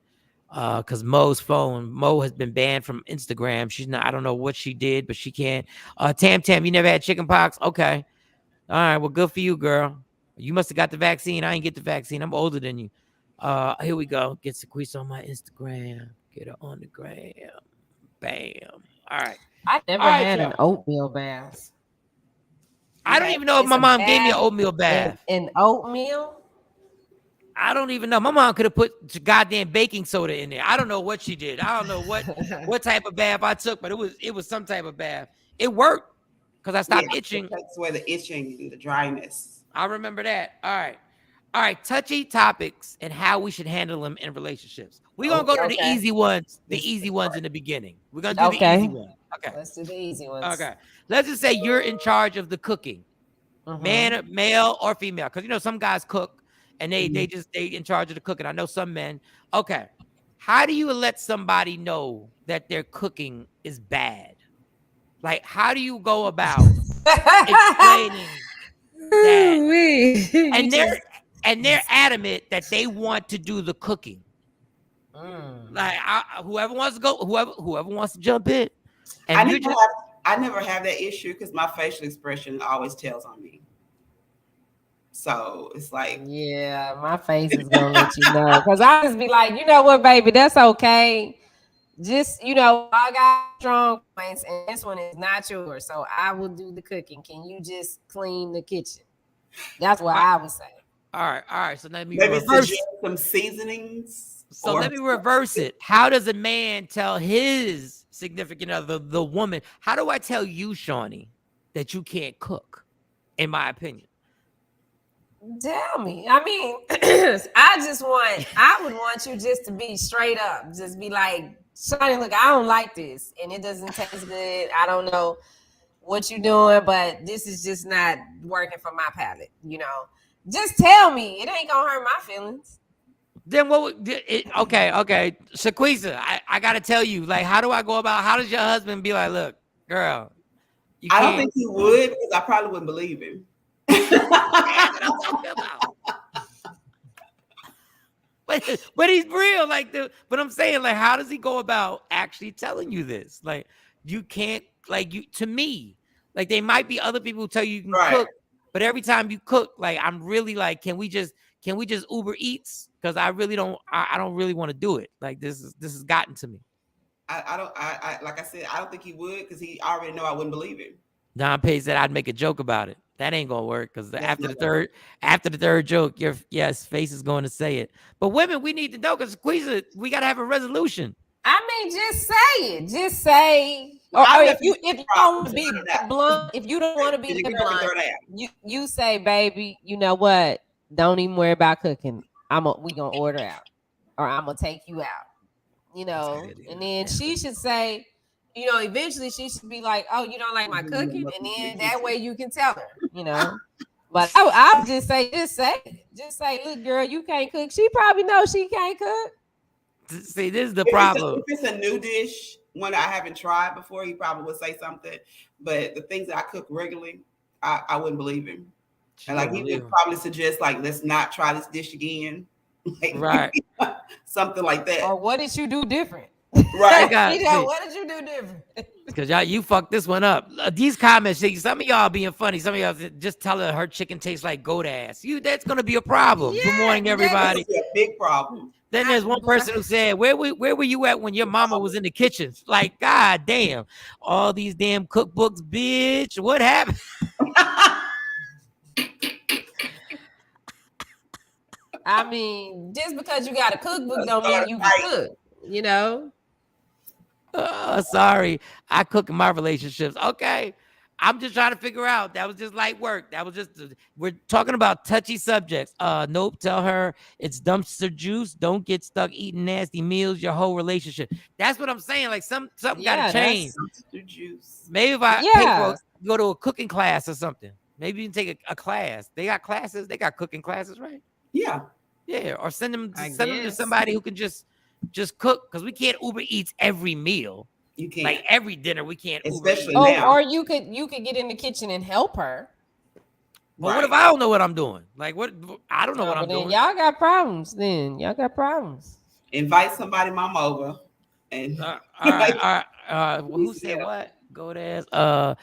because Mo has been banned from Instagram. She's not, I don't know what she did, but she can't. Tam, you never had chicken pox? Okay. All right, well, good for you, girl. You must have got the vaccine. I ain't get the vaccine. I'm older than you. Here we go. Get Shaquisa on my Instagram. Get her on the gram. Bam. All right. I never had an oatmeal bath. I don't even know if my mom gave me an oatmeal bath. An oatmeal? I don't even know. My mom could have put goddamn baking soda in there. I don't know what she did. I don't know what type of bath I took, but it was some type of bath. It worked because I stopped itching. That's where the itching and the dryness. I remember that. All right. Touchy topics and how we should handle them in relationships. We're gonna go to the easy ones. The easy ones in the beginning. We're gonna do the easy one. Okay. Let's do the easy ones. Okay. Let's just say you're in charge of the cooking, male or female, because some guys cook. And they in charge of the cooking. I know some men. Okay. How do you let somebody know that their cooking is bad? Like, how do you go about explaining that? And they're adamant that they want to do the cooking. Like, whoever wants to go, whoever wants to jump in. And I never have that issue because my facial expression always tells on me. So it's like, yeah, my face is gonna let you know, because I just be like, you know what, baby, that's okay. Just I got strong points, and this one is not yours, so I will do the cooking. Can you just clean the kitchen? That's what I would say. All right. So let me reverse some seasonings. So let me reverse it. How does a man tell his significant other, the woman? How do I tell you, Shawnee, that you can't cook? In my opinion. Tell me. I mean, I would want you just to be straight up. Just be like, Shawnee, look, I don't like this and it doesn't taste good. I don't know what you're doing, but this is just not working for my palate. Just tell me. It ain't gonna hurt my feelings. Then okay. Shaquisa, I gotta tell you, like, how do I go about, how does your husband be like, look, girl, I don't think he would, because I probably wouldn't believe him. But he's real, but I'm saying, like, how does he go about actually telling you this? Like, you can't, to me, like, there might be other people who tell you can cook, but every time you cook, like, I'm really like, can we just Uber Eats? Because I really don't, I don't really want to do it. Like, this has gotten to me. I like I said, I don't think he would, because he already know I wouldn't believe him. Don Pay said I'd make a joke about it. That ain't gonna work, because after the third joke, your face is going to say it. But women, we need to know, because we gotta have a resolution. I mean, just say it. Just say. Or if you don't want to be blunt, if you don't want to be blunt, you say, baby, you know what? Don't even worry about cooking. We gonna order out, or I'm gonna take you out. And then she should say, eventually she should be like, oh, you don't like my cooking? And then that way you can tell her, But I would just say, look, girl, you can't cook. She probably knows she can't cook. See, this is the problem. If it's a new dish, one I haven't tried before, he probably would say something. But the things that I cook regularly, I wouldn't believe him. And he would probably suggest, let's not try this dish again. Right. Something like that. Or what did you do different? Right. What did you do different? because y'all you fucked this one up. These comments, some of y'all being funny. Some of y'all just telling her chicken tastes like goat ass. That's gonna be a problem. Good morning, everybody. That's a big problem. Then there's one person who said, where were you at when your mama was in the kitchen? Like, God damn, all these damn cookbooks, bitch. What happened? I mean, just because you got a cookbook don't mean you can cook, you know? Sorry, I cook in my relationships. Okay. I'm just trying to figure out. That was just light work. That was just, we're talking about touchy subjects. Nope. Tell her it's dumpster juice. Don't get stuck eating nasty meals your whole relationship. That's what I'm saying. Like something got to change. Dumpster juice. Maybe if I pay for go to a cooking class or something. Maybe you can take a class. They got classes. They got cooking classes, right? Yeah. Yeah. Or send them to somebody who can just cook, because we can't Uber Eats every meal. You can't. Like every dinner, we can't. Especially Uber now. Or you could get in the kitchen and help her. But what if I don't know what I'm doing? Like what? I don't know what I'm doing. Y'all got problems. Y'all got problems. Invite somebody, mom, over. And all right. Who said what? Go there.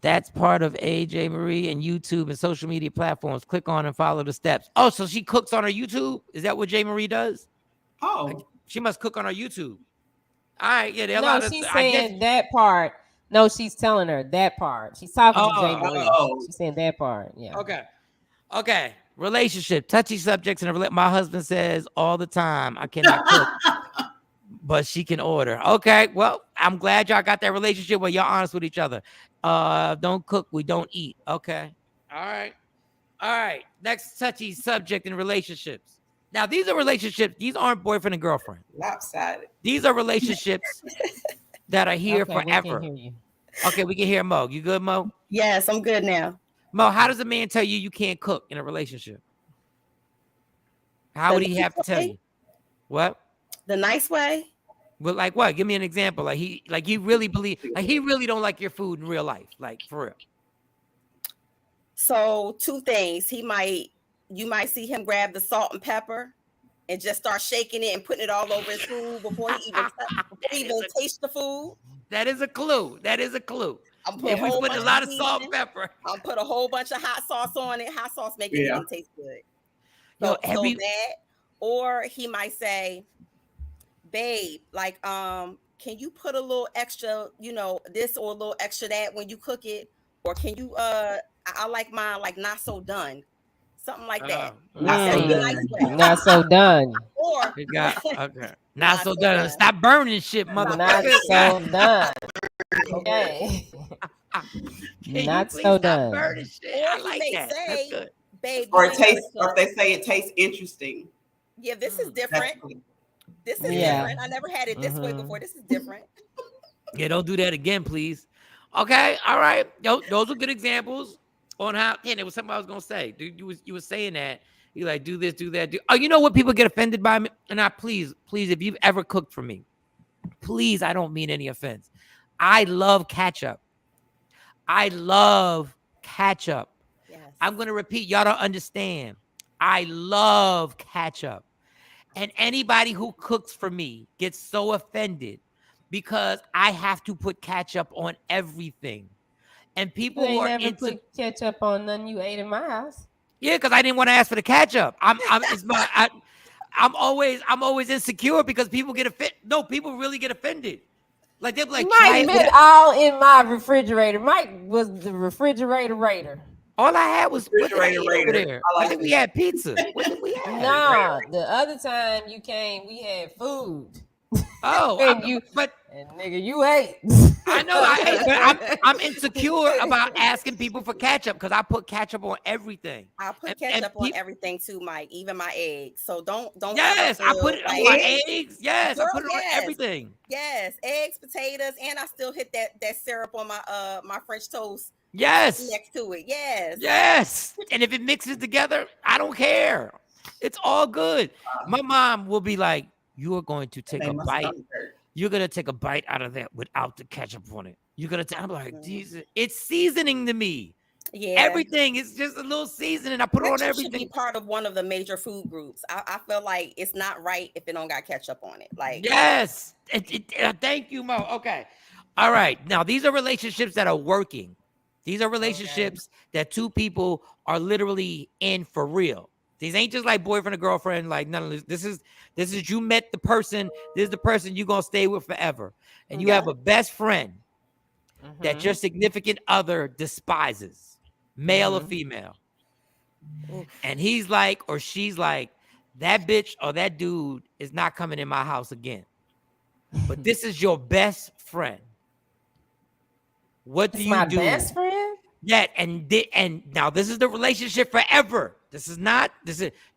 That's part of AJ Marie and YouTube and social media platforms. Click on and follow the steps. Oh, so she cooks on her YouTube? Is that what J Marie does? Oh, like, she must cook on her YouTube. All right, yeah. No, she's saying that part. No, she's telling her that part. She's talking to J Marie. She's saying that part. Yeah. Okay. Relationship, touchy subjects, and my husband says all the time, I cannot cook, but she can order. Okay, well, I'm glad y'all got that relationship where y'all honest with each other. Don't cook, we don't eat. Okay. All right. Next touchy subject in relationships. Now, these are relationships. These aren't boyfriend and girlfriend. Lopsided. These are relationships that are here forever. We can hear you. Okay, we can hear Mo. You good, Mo? Yes, I'm good now. Mo, how does a man tell you can't cook in a relationship? How would he have to tell you? What? The nice way? Well, like what? Give me an example. Like he really don't like your food in real life, like for real. So 2 things. You might see him grab the salt and pepper and just start shaking it and putting it all over his food before he even tastes the food. That is a clue. I'm putting a lot of salt and pepper. I'll put a whole bunch of hot sauce on it. Hot sauce make it taste good. So that, or he might say, babe, like, can you put a little extra, this or a little extra that when you cook it? Or can you, I like mine like not so done. Something like that. Not so done. Or not so done. Stop burning shit, motherfucker. Not so done. Okay. Not so done. Burning shit. I like that. That's good. Babe, or if they say it tastes interesting. Yeah, this is different. This is different. I never had it this way before. This is different. Yeah, don't do that again, please. Okay, all right. Those are good examples on how. Yeah, there was something I was gonna say. You were saying that you like do this, do that. You know what people get offended by me? And please, if you've ever cooked for me, please, I don't mean any offense. I love ketchup. Yes. I'm gonna repeat. Y'all don't understand. I love ketchup. And anybody who cooks for me gets so offended because I have to put ketchup on everything. And people who are never put ketchup on none you ate in my house. Yeah, because I didn't want to ask for the ketchup. I'm always insecure because people get offended. No, people really get offended. Like they're like, Mike been all in my refrigerator. Mike was the refrigerator. All I had was refrigerator over there. I think we had pizza. What did we have? No, the other time you came, we had food. Oh, and nigga, you ate. I know I ate, but I'm insecure about asking people for ketchup because I put ketchup on everything. I put ketchup on everything too, Mike. Even my eggs. So don't. Yes, I put it on my eggs. Yes, I put it on everything. Yes, eggs, potatoes, and I still hit that syrup on my French toast. Yes, next to it. Yes, and if it mixes together, I don't care. It's all good. My mom will be like, "You are going to take a bite. You're gonna take a bite out of that without the ketchup on it. You're gonna." I'm like, Jesus, it's seasoning to me. Yeah, everything is just a little seasoning. I put it on everything. Should be part of one of the major food groups. I feel like it's not right if it don't got ketchup on it. Like yes, thank you, Mo. Okay, All right. Now, these are relationships that are working. These are relationships that two people are literally in for real. These ain't just like boyfriend and girlfriend. Like none of this. This is you met the person. This is the person you're gonna stay with forever. And you have a best friend that your significant other despises, male or female. And he's like, or she's like, that bitch or that dude is not coming in my house again. But this is your best friend. What do you do? Best friend? Yeah, and now this is the relationship forever.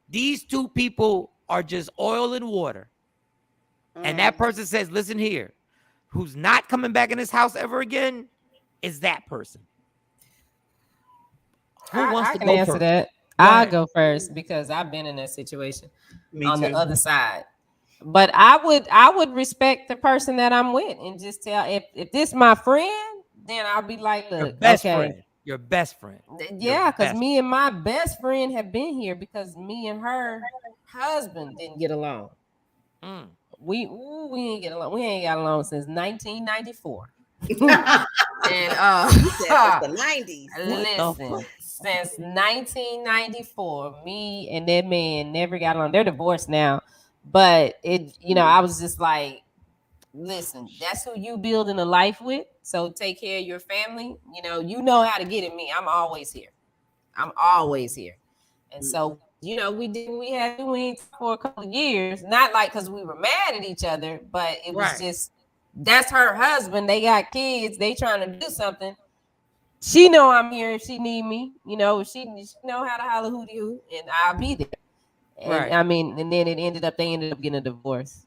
These two people are just oil and water. And that person says, listen here, who's not coming back in this house ever again is that person. Who wants I to can go answer first? that. I'll go first because I've been in that situation on the other side. But I would respect the person that I'm with and just tell if this my friend, then I'll be like, look, Your best friend. Yeah, because me and my best friend have been here because me and her husband didn't get along. We ain't get along. We ain't got along since 1994. And the 90s. Listen, since 1994, me and that man never got along. They're divorced now, but I was just like, listen, that's who you building a life with. So take care of your family. You know how to get at me. I'm always here. And so, we did what we had to. We ain't talked for a couple of years. Not like because we were mad at each other, but it was just that's her husband. They got kids. They trying to do something. She know I'm here if she need me. She know how to holler hootie hoo, and I'll be there. And I mean, and then they ended up getting a divorce.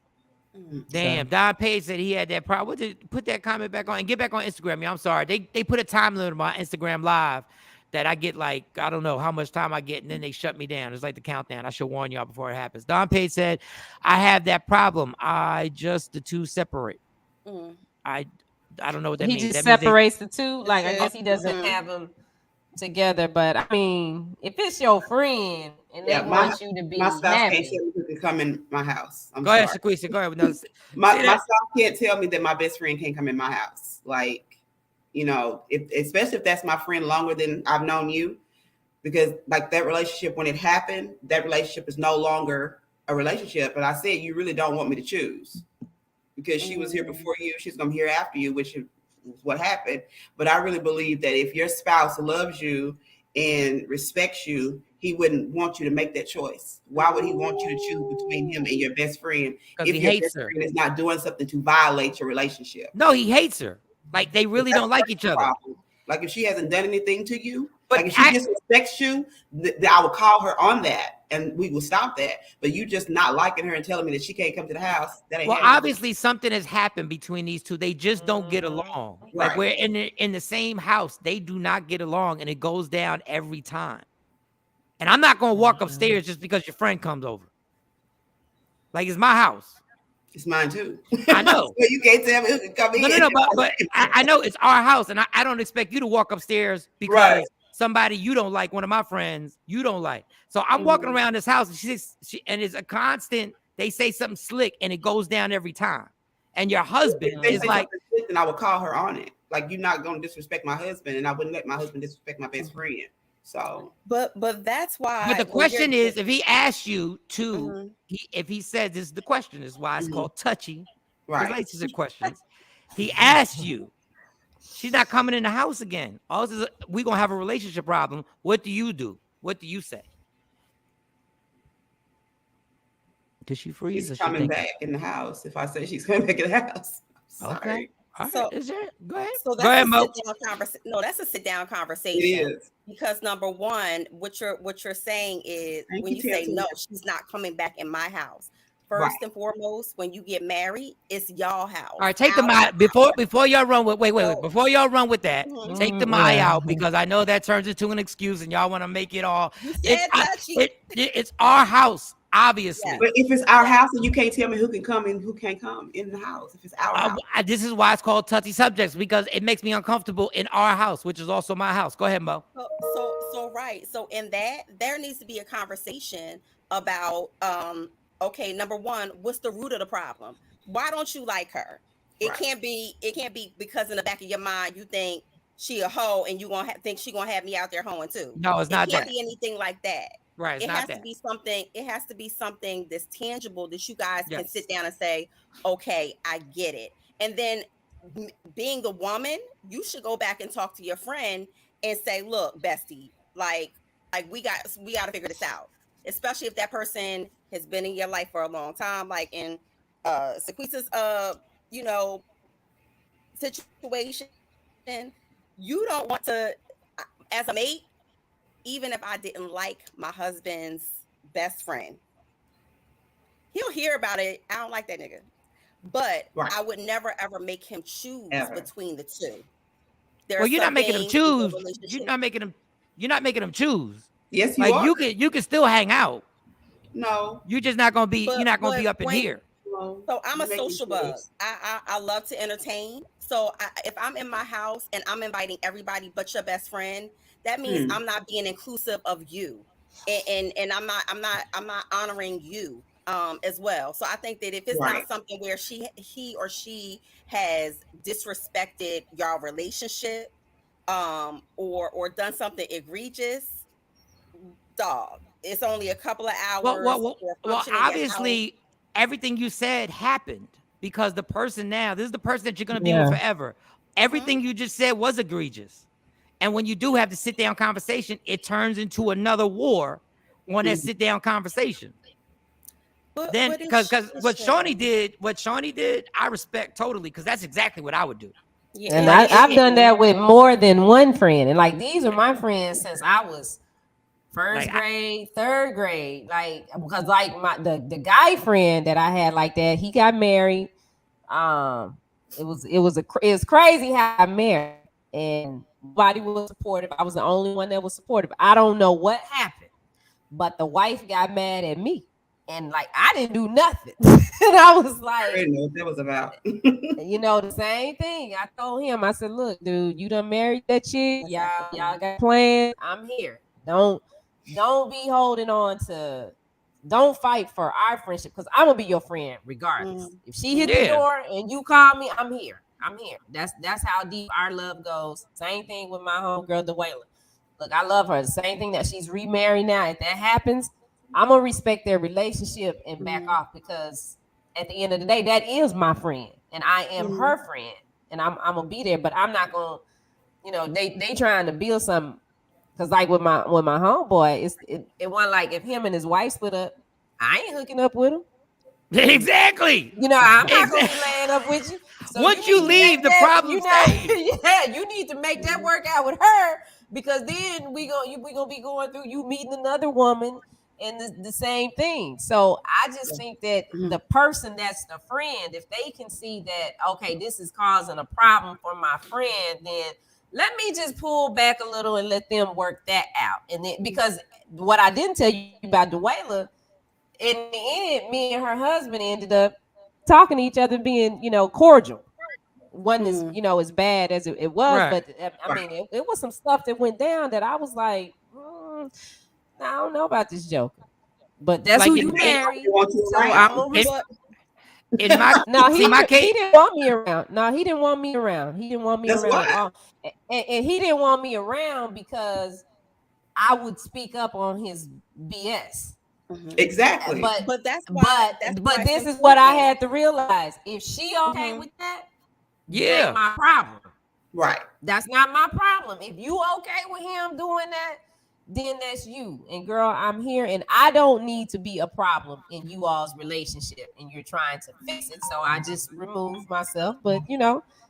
Damn, Don Page said he had that problem. Put that comment back on and get back on Instagram. I'm sorry. They put a time limit on my Instagram live that I get like, I don't know how much time I get, and then they shut me down. It's like the countdown. I should warn y'all before it happens. Don Page said, I have that problem. The two separate. I don't know what that means. He just separates the two. Like, I guess he doesn't have them together. But I mean, if it's your friend and they want you to be my spouse happy, can't tell me who can come in my house. Go ahead, Shaquisha. Go ahead. No, my spouse can't tell me that my best friend can't come in my house. Like, especially if that's my friend longer than I've known you, because like that relationship, when it happened, that relationship is no longer a relationship. But I said, you really don't want me to choose because she was here before you. She's going to be here after you, which is what happened. But I really believe that if your spouse loves you and respects you, he wouldn't want you to make that choice. Why would he want you to choose between him and your best friend if he your hates best her. friend is not doing something to violate your relationship? No, he hates her. Like, they really don't like each other. Problem. Like, if she hasn't done anything to you, but like if she disrespects you, I would call her on that and we will stop that. But you just not liking her and telling me that she can't come to the house. That ain't obviously something has happened between these two. They just don't get along. Right. Like, we're in the same house. They do not get along, and it goes down every time. And I'm not going to walk upstairs just because your friend comes over. Like, it's my house. It's mine too. I know. So you can't tell me who can come in. No, but I know it's our house, and I don't expect you to walk upstairs because somebody you don't like, one of my friends, you don't like. So I'm walking around this house, and it's a constant. They say something slick, and it goes down every time. And your husband is like, and I would call her on it. Like, you're not going to disrespect my husband, and I wouldn't let my husband disrespect my best friend. So, but that's why. But the question is, if he asks you to, if he says this is the question, is why it's called touchy relationship questions. He asks you, she's not coming in the house again. We're gonna have a relationship problem. What do you do? What do you say? Does she freeze? She's coming back in the house. If I say she's coming back in the house, sorry. Okay. All So, right. Go ahead. So that's go ahead, Mo. That's a sit-down conversation. It is. Because number one, what you're saying is when you say no, she's not coming back in my house. First and foremost, when you get married, it's y'all house. All right, take the my before y'all run with wait. Before y'all run with that, take the my out because I know that turns into an excuse and y'all want to make it all. It's our house. Obviously, but if it's our house and you can't tell me who can come and who can't come in the house, if it's our house, this is why it's called touchy subjects because it makes me uncomfortable in our house, which is also my house. Go ahead, Mo. So right. So in that, there needs to be a conversation about okay, number one, what's the root of the problem? Why don't you like her? It can't be because in the back of your mind you think she a hoe and you gonna think she gonna have me out there hoeing too. No, it's not It can't that. be anything like that. Right, it's It not has to that. be something. It has to be something that's tangible that you guys can Yes. sit down and say, "Okay, I get it." And then, being the woman, you should go back and talk to your friend and say, "Look, bestie, like we got to figure this out." Especially if that person has been in your life for a long time, like in Sequisa's you know situation. You don't want to, as a mate, even if I didn't like my husband's best friend, he'll hear about it. I don't like that nigga, but I would never ever make him choose between the two. There Well, are you're some not making them things in your choose. relationship. You're not making them choose. Yes, you Like are. you can still hang out. No. You're just not gonna be. You're not gonna be up in here. No. So I'm a You're making social bug. choice. I love to entertain. So if I'm in my house and I'm inviting everybody but your best friend, that means I'm not being inclusive of you, and I'm not honoring you as well. So I think that if it's not something where he or she has disrespected y'all relationship, or done something egregious, dog, it's only a couple of hours. Well, obviously, everything you said happened because the person this is the person that you're going to be with forever. Everything you just said was egregious. And when you do have the sit down conversation, it turns into another war on that sit down conversation. Then, because what Shawnee did, I respect totally because that's exactly what I would do. Yeah, and I've done that with more than one friend. And like, these are my friends since I was first grade, third grade. Like, because like the guy friend that I had like that, he got married. It was crazy how I married, and nobody was supportive. I was the only one that was supportive. I don't know what happened, but the wife got mad at me, and like I didn't do nothing. And I was like, I didn't know what that was about. The same thing. I told him, I said, look, dude, you done married that chick. Y'all got plans. I'm here. Don't be holding on to. Don't fight for our friendship because I'm gonna be your friend regardless. If she hit the door and you call me, I'm here. I'm here. That's how deep our love goes. Same thing with my homegirl, Dwayla. Look, I love her. The same thing that she's remarried now. If that happens, I'm gonna respect their relationship and back off because at the end of the day, that is my friend and I am her friend, and I'm gonna be there. But I'm not gonna, they trying to build something. Cause like with my homeboy, it wasn't like if him and his wife split up, I ain't hooking up with him. Exactly. I'm not gonna be laying up with you. So once you leave, the problem stays. You need to make that work out with her because then we gonna be going through you meeting another woman and the same thing. So I just think that the person that's the friend, if they can see that, okay, this is causing a problem for my friend, then let me just pull back a little and let them work that out. And then, because what I didn't tell you about Dwayla, in the end, me and her husband ended up talking to each other, being, cordial. Wasn't as bad as it was, but I mean, it was some stuff that went down that I was like, I don't know about this joker. But that's like who you married. So I'm a in my my case, he didn't want me around. No, he didn't want me around. He didn't want me around. And he didn't want me around because I would speak up on his BS. Exactly. But that's why. But this is what I had to realize. If she okay with that, that's my problem. Right. That's not my problem. If you okay with him doing that, then that's you. And girl, I'm here and I don't need to be a problem in you all's relationship and you're trying to fix it. So I just removed myself. But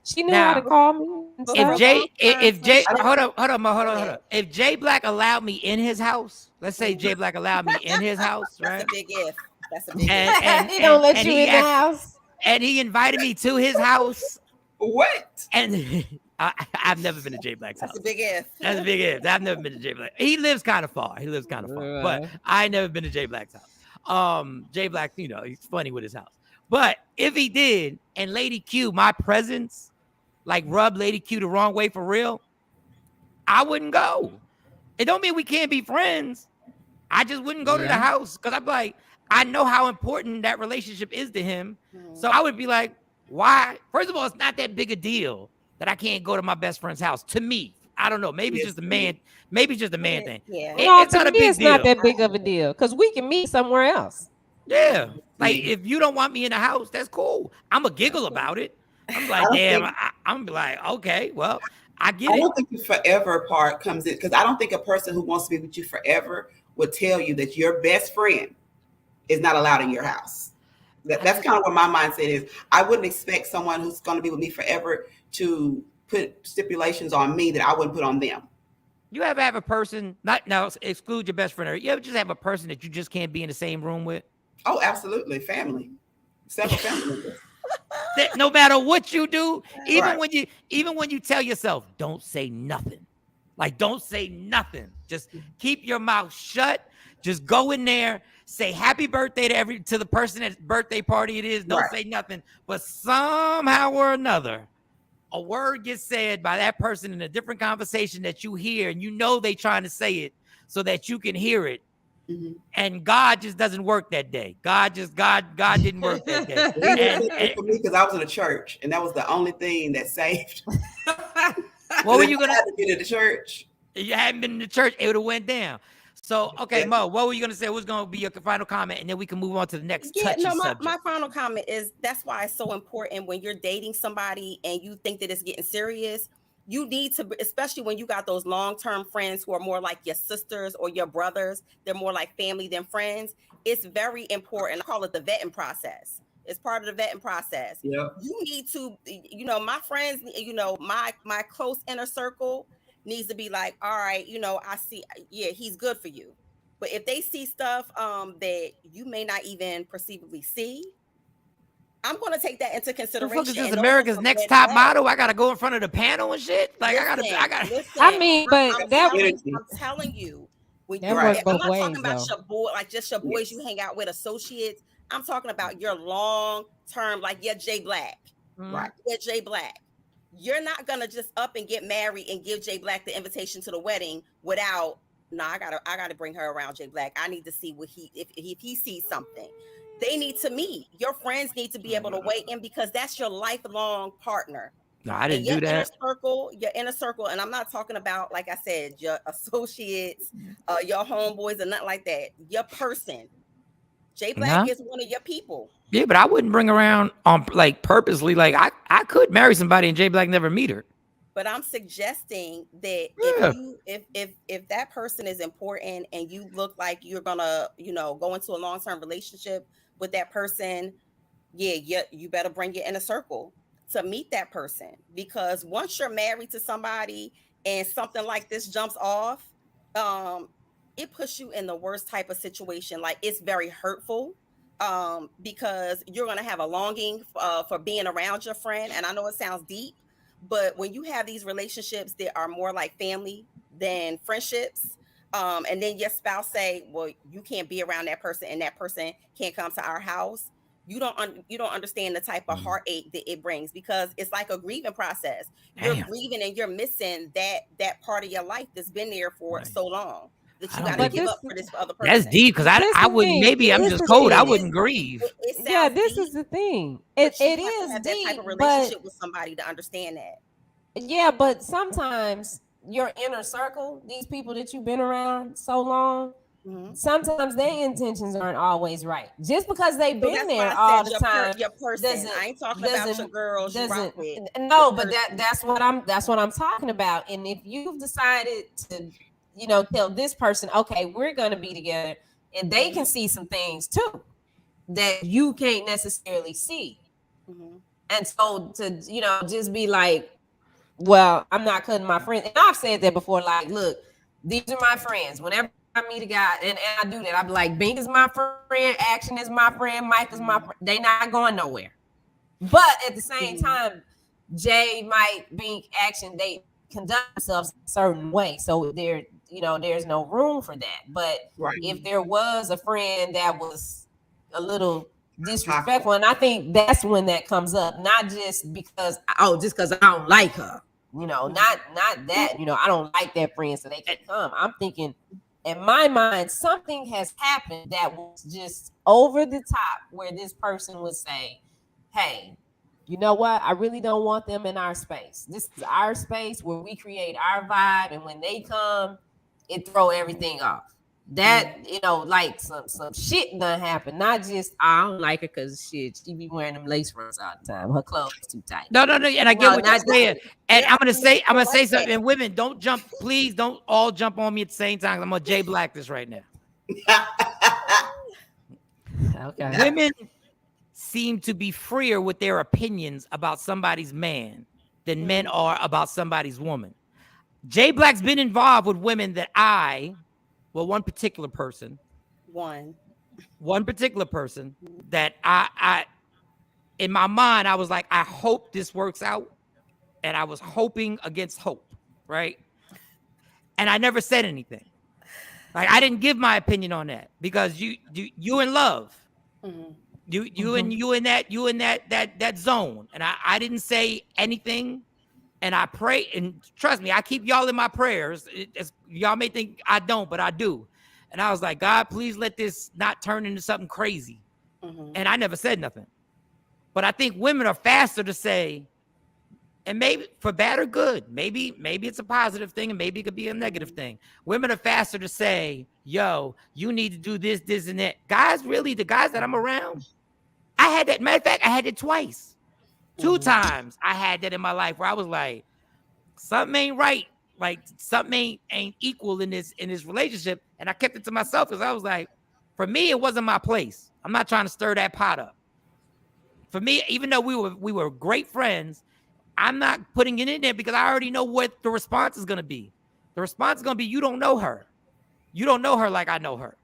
she knew how to call me. If Jay, hold on. If Jay Black allowed me in his house, let's say Jay Black allowed me in his house, right? That's a big if. That's a big if. And he don't let you in the house. And he invited me to his house. What? And I've never been to Jay Black's house. That's a big if. That's a big if. I've never been to Jay Black. He lives kind of far. But I ain't never been to Jay Black's house. Jay Black, he's funny with his house. But if he did, and Lady Q, my presence, like rubbed Lady Q the wrong way for real, I wouldn't go. It don't mean we can't be friends. I just wouldn't go to the house because I'm like, I know how important that relationship is to him. So I would be like, Why? First of all, it's not that big a deal that I can't go to my best friend's house. To me, I don't know. Maybe it's just a man. Maybe it's just a man thing. Yeah. It's To not a me, big it's not deal. that big of a deal because we can meet somewhere else. Yeah. Like if you don't want me in the house, that's cool. I'm a giggle about it. I'm like, damn. I'm like, okay, well, I get it. I don't think the forever part comes in because I don't think a person who wants to be with you forever would tell you that your best friend is not allowed in your house. That's kind of what my mindset is. I wouldn't expect someone who's going to be with me forever to put stipulations on me that I wouldn't put on them. You ever have a person, not now exclude your best friend, or you ever just have a person that you just can't be in the same room with? Oh, absolutely. Family. Several family members. That no matter what you do, even Right. when you tell yourself, don't say nothing. Like, don't say nothing. Just keep your mouth shut. Just go in there, say happy birthday to the person at birthday party it is. Don't say nothing. But somehow or another, a word gets said by that person in a different conversation that you hear, and you know they trying to say it so that you can hear it. Mm-hmm. And God just doesn't work that day. God didn't work that day. For me, because I was in a church, and that was the only thing that saved. What were you gonna get in the church? You hadn't been in the church, it would have went down. So, okay, Mo, what were you gonna say? What's gonna be your final comment, and then we can move on to the next touchy subject. My final comment is that's why it's so important when you're dating somebody and you think that it's getting serious. You need to, especially when you got those long-term friends who are more like your sisters or your brothers, they're more like family than friends. It's very important. I call it the vetting process. It's part of the vetting process. Yeah. You need to, my friends, my close inner circle needs to be like, all right, I see, yeah, he's good for you. But if they see stuff that you may not even perceivably see, I'm going to take that into consideration. What the fuck is this, America's Next Top Model? I got to go in front of the panel and shit? Like, listen, I got to. I mean, but I'm telling you. When that works both I'm not ways, talking about though. your boy, like just your boys you hang out with, associates. I'm talking about your long-term, like your Jay Black. Right. Yeah, Jay Black. You're not going to just up and get married and give Jay Black the invitation to the wedding without, I gotta bring her around Jay Black. I need to see what if he sees something. They need to meet. Your friends need to be able to weigh in because that's your lifelong partner. No, I didn't do that. Your inner circle, and I'm not talking about, like I said, your associates, your homeboys, and nothing like that. Your person. Jay Black is one of your people. Yeah, but I wouldn't bring around like purposely. Like I could marry somebody and Jay Black never meet her. But I'm suggesting that if that person is important and you look like you're gonna, go into a long-term relationship with that person, you better bring your inner circle to meet that person. Because once you're married to somebody and something like this jumps off, it puts you in the worst type of situation. Like, it's very hurtful. Because you're gonna have a longing for being around your friend. And I know it sounds deep, but when you have these relationships that are more like family than friendships, and then your spouse say, well, you can't be around that person and that person can't come to our house, you don't understand the type of heartache that it brings, because it's like a grieving process. You're grieving and you're missing that part of your life that's been there for so long that you got to give up for this other person. That's deep, because I wouldn't. Maybe I'm just cold. I wouldn't grieve. Yeah, this is the thing. It is have deep, that type of relationship with somebody to understand that. Yeah, but sometimes your inner circle, these people that you've been around so long, sometimes their intentions aren't always right. Just because they've been there all the time, your person. I ain't talking about your girls you rock with. No, but that's what I'm talking about. And if you've decided to, tell this person, okay, we're gonna be together, and they can see some things too that you can't necessarily see. And so to, just be like, well, I'm not cutting my friends. And I've said that before, like, look, these are my friends. Whenever I meet a guy and I do that, I'm like, Bink is my friend, Action is my friend, Mike is my friend. They not going nowhere. But at the same time, Jay, Mike, Bink, Action, they conduct themselves a certain way. So there's no room for that. But if there was a friend that was a little disrespectful, and I think that's when that comes up, not just because I don't like her, not that, I don't like that friend so they can come. I'm thinking, in my mind, something has happened that was just over the top, where this person would say, hey, you know what? I really don't want them in our space. This is our space where we create our vibe, and when they come, it throw everything off. That like some shit done happen. Not just I don't like her because shit, she be wearing them lace fronts all the time. Her clothes too tight. No, and I get what you're saying. And Yeah, I'm gonna like say something. that. And women, don't jump, please don't all jump on me at the same time. I'm gonna J Black this right now. Okay. Women seem to be freer with their opinions about somebody's man than men are about somebody's woman. J Black's been involved with women that one particular person that I in my mind, I was like, I hope this works out. And I was hoping against hope, right? And I never said anything. Like, I didn't give my opinion on that because you in love. Mm-hmm. You in that zone. And I didn't say anything. And I pray, and trust me, I keep y'all in my prayers. Y'all may think I don't, but I do. And I was like, God, please let this not turn into something crazy. Mm-hmm. And I never said nothing. But I think women are faster to say, and maybe for bad or good, maybe it's a positive thing, and maybe it could be a negative thing. Women are faster to say, yo, you need to do this, and that. Guys, really, the guys that I'm around, I had that. Matter of fact, I had it twice. Two times I had that in my life where I was like, something ain't right. Like something ain't equal in this relationship. And I kept it to myself because I was like, for me, it wasn't my place. I'm not trying to stir that pot up. For me, even though we were great friends, I'm not putting it in there because I already know what the response is going to be. The response is going to be, you don't know her. You don't know her like I know her.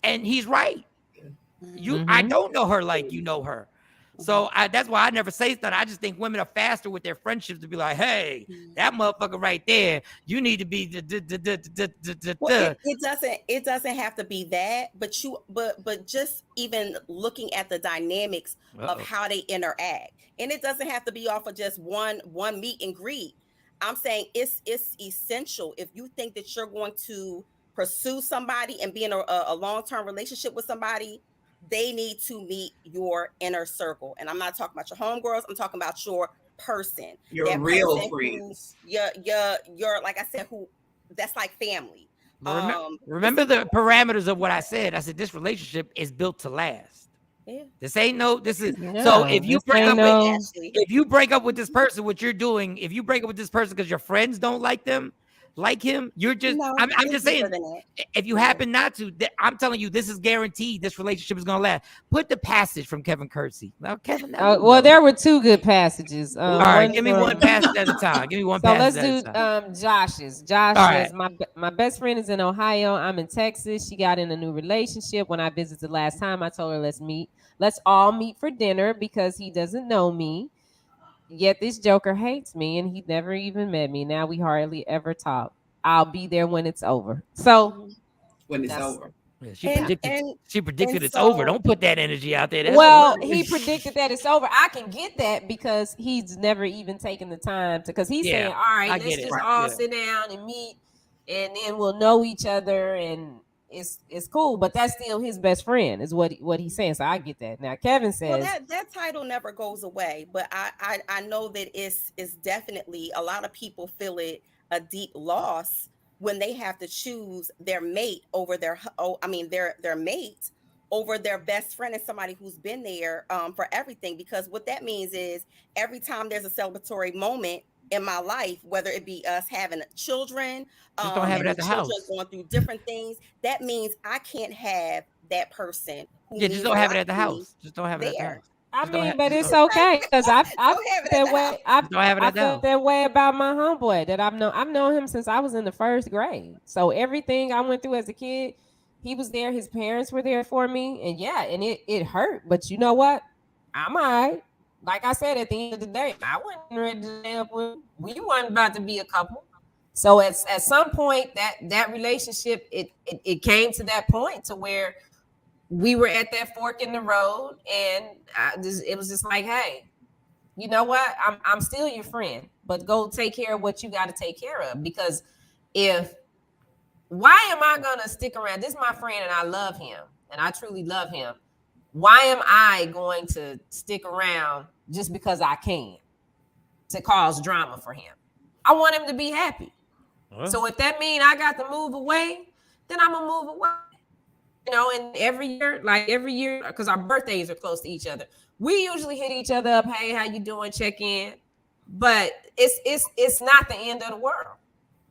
And he's right. I don't know her like you know her. So that's why I never say something. I just think women are faster with their friendships to be like, hey, that motherfucker right there, you need to be Well, it doesn't have to be that, but just even looking at the dynamics of how they interact. And it doesn't have to be off of just one meet and greet. I'm saying it's essential if you think that you're going to pursue somebody and be in a long-term relationship with somebody, they need to meet your inner circle. And I'm not talking about your homegirls. I'm talking about your person. Your real friends. Your like I said, who that's like family. Remember the parameters of what I said. I said this relationship is built to last. Yeah. So if you break up with this person, what you're doing, if you break up with this person because your friends don't like him, you're just I'm just saying, if you happen not to, I'm telling you, this is guaranteed. This relationship is gonna last. Put the passage from Kevin Kersey. Now, Kevin. Well, there were two good passages. All right, give me one passage at a time. Give me one passage at a time. So let's do Josh's. My best friend is in Ohio. I'm in Texas. She got in a new relationship. When I visited the last time, I told her, let's meet. Let's all meet for dinner because he doesn't know me. Yet this joker hates me and he never even met me. Now we hardly ever talk. I'll be there when it's over. So when it's over. Yeah, she predicted it's over. Don't put that energy out there. He predicted that it's over. I can get that because he's never even taken the time to, because he's saying, all right, let's just all sit down and meet and then we'll know each other and it's cool, but that's still his best friend is what he's saying. So I get that. Now Kevin says, well, that title never goes away, but I know that it's definitely, a lot of people feel it a deep loss when they have to choose their mate over their mate over their best friend and somebody who's been there for everything. Because what that means is every time there's a celebratory moment in my life, whether it be us having children, just don't have it at the house, going through different things, that means I can't have that person. Just don't have it at the house. Just don't have it at the house. I mean, but it's okay because I felt that way about my homeboy that I've known him since I was in the first grade. So everything I went through as a kid, he was there. His parents were there for me, and it hurt. But you know what? I'm all right. Like I said, at the end of the day, I wasn't ready to end with. We weren't about to be a couple. So at some point, that relationship it came to that point to where we were at that fork in the road, and it was just like, hey, you know what? I'm still your friend, but go take care of what you got to take care of. Because why am I gonna stick around? This is my friend, and I love him, and I truly love him. Why am I going to stick around just because I can to cause drama for him. I want him to be happy. So if that means I got to move away, then I'm gonna move away. You know, and every year, because our birthdays are close to each other, we usually hit each other up. Hey, how you doing? Check in. But it's not the end of the world.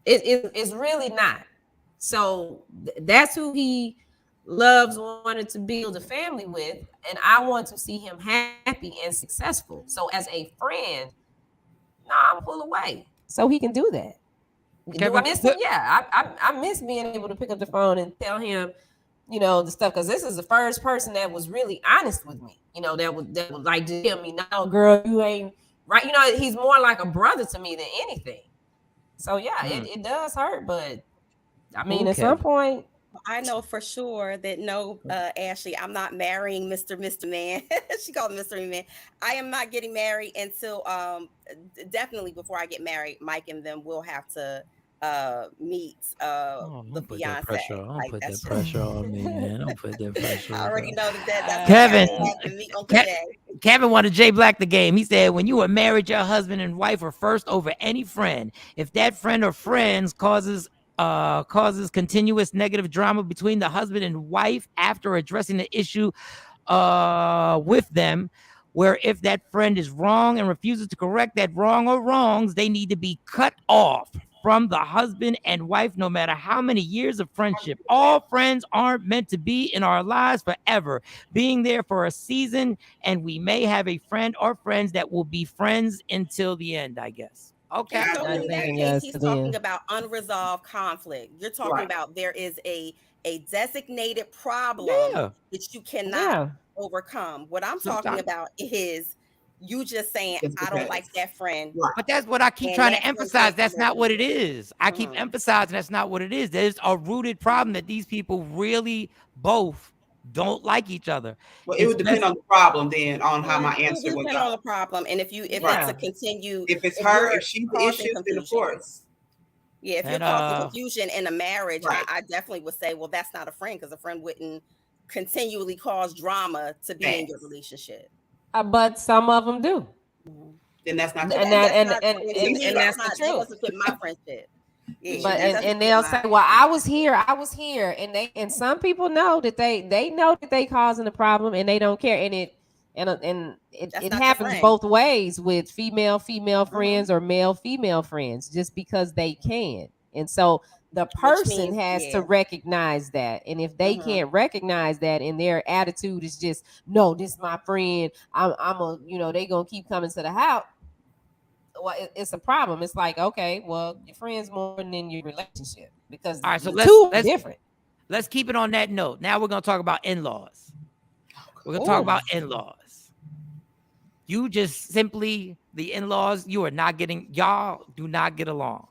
It's really not. So that's who he loves, wanted to build a family with, and I want to see him happy and successful. So as a friend, I'm pull away so he can do that. Do I miss him? Yeah, I miss being able to pick up the phone and tell him, you know, the stuff, because this is the first person that was really honest with me. You know, that would like to tell me, no, girl, you ain't right. You know, he's more like a brother to me than anything. So yeah, it does hurt, but I mean, at some point, I know for sure that no, Ashley, I'm not marrying Mr. Man. She called him Mr. Man. I am not getting married until definitely before I get married, Mike and them will have to meet the fiance. Don't put that pressure on me, man. Don't put that pressure on me. I already know that's Kevin wanted Jay Black the game. He said, when you are married, your husband and wife are first over any friend. If that friend or friends causes continuous negative drama between the husband and wife after addressing the issue with them, where if that friend is wrong and refuses to correct that wrong or wrongs, they need to be cut off from the husband and wife, no matter how many years of friendship. All friends aren't meant to be in our lives forever, being there for a season, and we may have a friend or friends that will be friends until the end, I guess. Okay. So in that case, he's talking about unresolved conflict. You're talking about there is a designated problem that you cannot overcome. What I'm talking about is you just saying, I don't like that friend. But that's what I keep trying to emphasize. That's not what it is. I keep emphasizing that's not what it is. There's a rooted problem that these people really both don't like each other. Well, it would depend on the problem then, on how my answer would depend go. on the problem, and if it's a continue, if it's her, if she's the issue, then of course. Yeah, if you're causing confusion in a marriage, I definitely would say, well, that's not a friend, because a friend wouldn't continually cause drama to be in your relationship. But some of them do. Then that's not, and that's the truth. My friendship. Yeah, but and they'll say, well, I was here, and some people know that they know that they causing a problem and they don't care, and it happens both ways with female friends or male female friends, just because they can. And so the person has to recognize that. And if they can't recognize that, and their attitude is just, no, this is my friend, I'm a, they gonna keep coming to the house. Well, it's a problem. It's like, okay, well, your friends more than your relationship, because all right, so let's different. Let's keep it on that note. Now we're gonna talk about in-laws. We're gonna talk about in-laws. You just simply, the in-laws, y'all do not get along.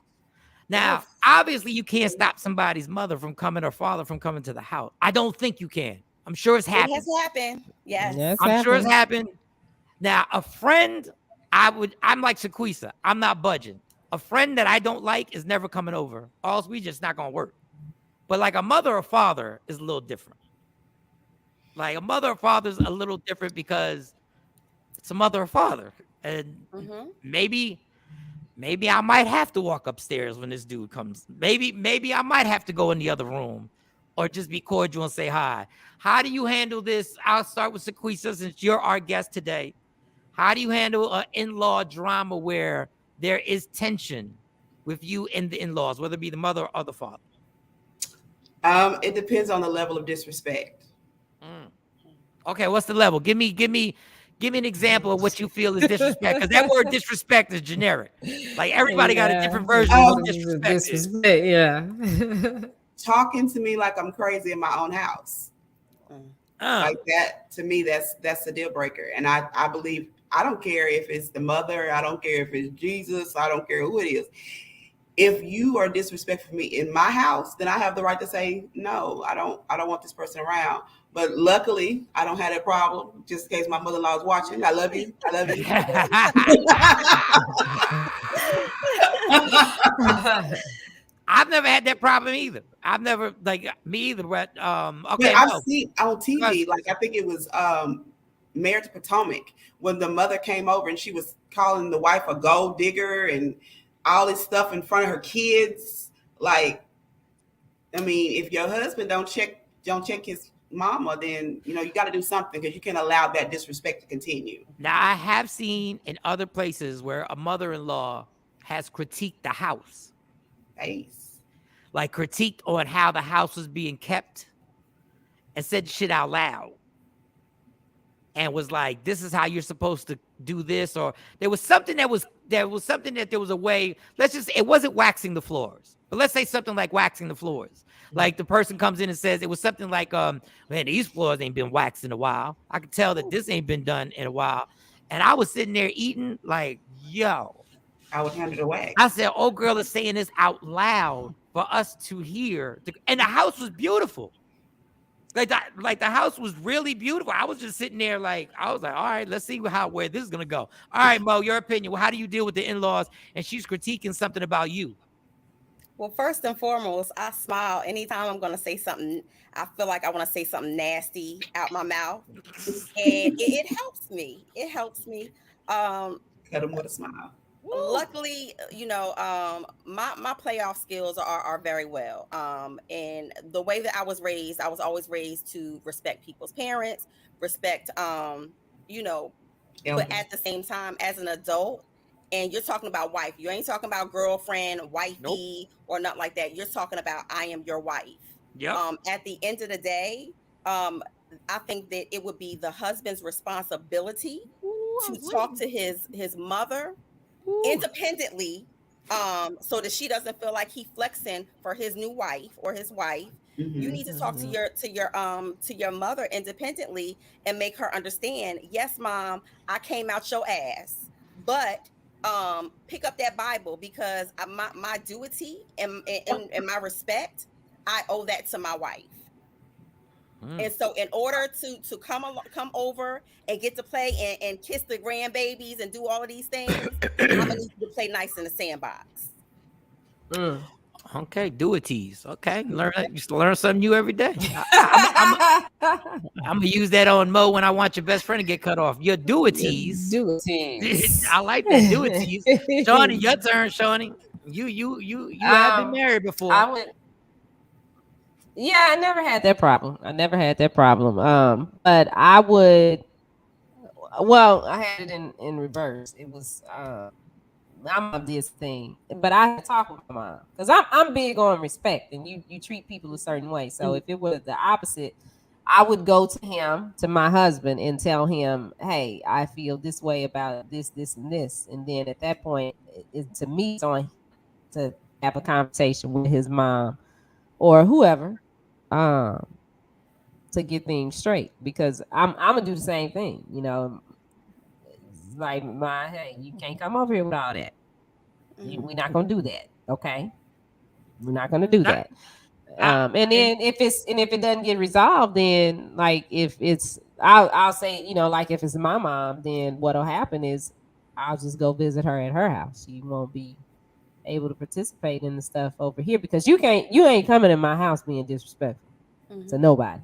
Now, obviously, you can't stop somebody's mother from coming or father from coming to the house. I don't think you can. I'm sure it's happened. It has happened. Yes. I'm sure it's happened. Now, a friend, I'm like Shaquisa. I'm not budging. A friend that I don't like is never coming over. Or else we just not going to work. But like a mother or father is a little different. Like a mother or father is a little different because it's a mother or father. And maybe I might have to walk upstairs when this dude comes. Maybe I might have to go in the other room or just be cordial and say hi. How do you handle this? I'll start with Shaquisa, since you're our guest today. How do you handle an in-law drama where there is tension with you and the in-laws, whether it be the mother or the father? It depends on the level of disrespect. Okay, what's the level? Give me an example of what you feel is disrespect, because that word disrespect is generic. Like everybody got a different version of disrespect. Yeah. Talking to me like I'm crazy in my own house. Like that, to me, that's a deal breaker. And I believe, I don't care if it's the mother, I don't care if it's Jesus, I don't care who it is. If you are disrespectful me in my house, then I have the right to say, no, I don't want this person around. But luckily, I don't have that problem, just in case my mother-in-law is watching. I love you. I've never had that problem either. I've never, like, me either. But okay, I've seen on TV, like I think it was Married to Potomac, when the mother came over and she was calling the wife a gold digger and all this stuff in front of her kids. Like, I mean, if your husband don't check his mama, then you got to do something, because you can't allow that disrespect to continue. Now, I have seen in other places where a mother-in-law has critiqued the house. Nice. Like critiqued on how the house was being kept and said shit out loud. And was like, this is how you're supposed to do this. Or there was something that was a way, it wasn't waxing the floors. But let's say something like waxing the floors. Like the person comes in and says, it was something like, man, these floors ain't been waxed in a while. I could tell that this ain't been done in a while. And I was sitting there eating like, yo. I would hand it away. I said, oh, girl is saying this out loud for us to hear. And the house was beautiful. Like the house was really beautiful. I was just sitting there I was like, all right, let's see where this is going to go. All right, Mo, your opinion. Well, how do you deal with the in-laws? And she's critiquing something about you. Well, first and foremost, I smile anytime I'm going to say something. I feel like I want to say something nasty out my mouth. And it helps me. It helps me. Cut them with a smile. Luckily, my playoff skills are very well. And the way that I was always raised to respect people's parents, respect, but at the same time, as an adult, and you're talking about wife, you ain't talking about girlfriend, wifey, or nothing like that. You're talking about, I am your wife. Yep. At the end of the day, I think that it would be the husband's responsibility to talk to his mother independently, so that she doesn't feel like he flexing for his new wife or his wife. Mm-hmm. You need to talk to your mother independently and make her understand, yes, mom, I came out your ass, but pick up that Bible, because my duty and my respect, I owe that to my wife. And so in order to come over and get to play and kiss the grandbabies and do all of these things, I'm gonna need you to play nice in the sandbox. Okay, duties. Okay, learn something new every day. I'm gonna use that on Mo when I want your best friend to get cut off. Your duties. I like that, duties. Shawnee, your turn, Shawnee. You have been married before. Yeah, I never had that problem. But I would. Well, I had it in reverse. It was my mom did this thing, but I had to talk with my mom, because I'm big on respect, and you treat people a certain way. So if it was the opposite, I would go to my husband and tell him, hey, I feel this way about this, and this. And then at that point, to me, it's on to have a conversation with his mom or whoever, to get things straight, because I'm gonna do the same thing. Like, hey, you can't come over here with all that. We're not gonna do that, okay? We're not gonna do that. And then if it doesn't get resolved, then like if it's I'll say, like if it's my mom, then what'll happen is I'll just go visit her at her house. You won't be able to participate in the stuff over here, because you ain't coming in my house being disrespectful to nobody.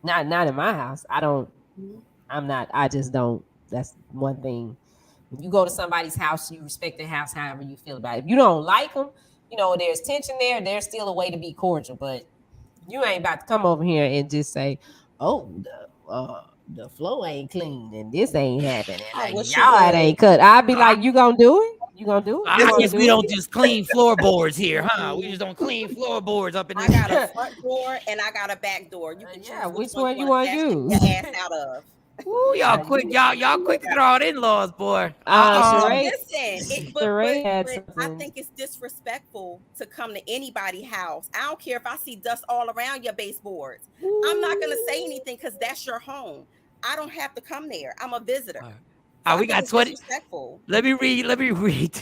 Not in my house. I just don't. That's one thing. When you go to somebody's house, you respect their house however you feel about it. If you don't like them, there's tension there. There's still a way to be cordial, but you ain't about to come over here and just say, oh, the floor ain't clean and this ain't happening. Like, y'all, it ain't cut. I'd be like, you gonna do it? You gonna do it? I guess we don't just clean floorboards here, huh? We just don't clean floorboards up in this. I got a front door and I got a back door. You can choose which one you want to use? Your ass out of. Ooh, y'all quick to throw out in-laws, boy. Listen, I think it's disrespectful to come to anybody's house. I don't care if I see dust all around your baseboards. I'm not gonna say anything, because that's your home. I don't have to come there. I'm a visitor. So we got 20. Let me read.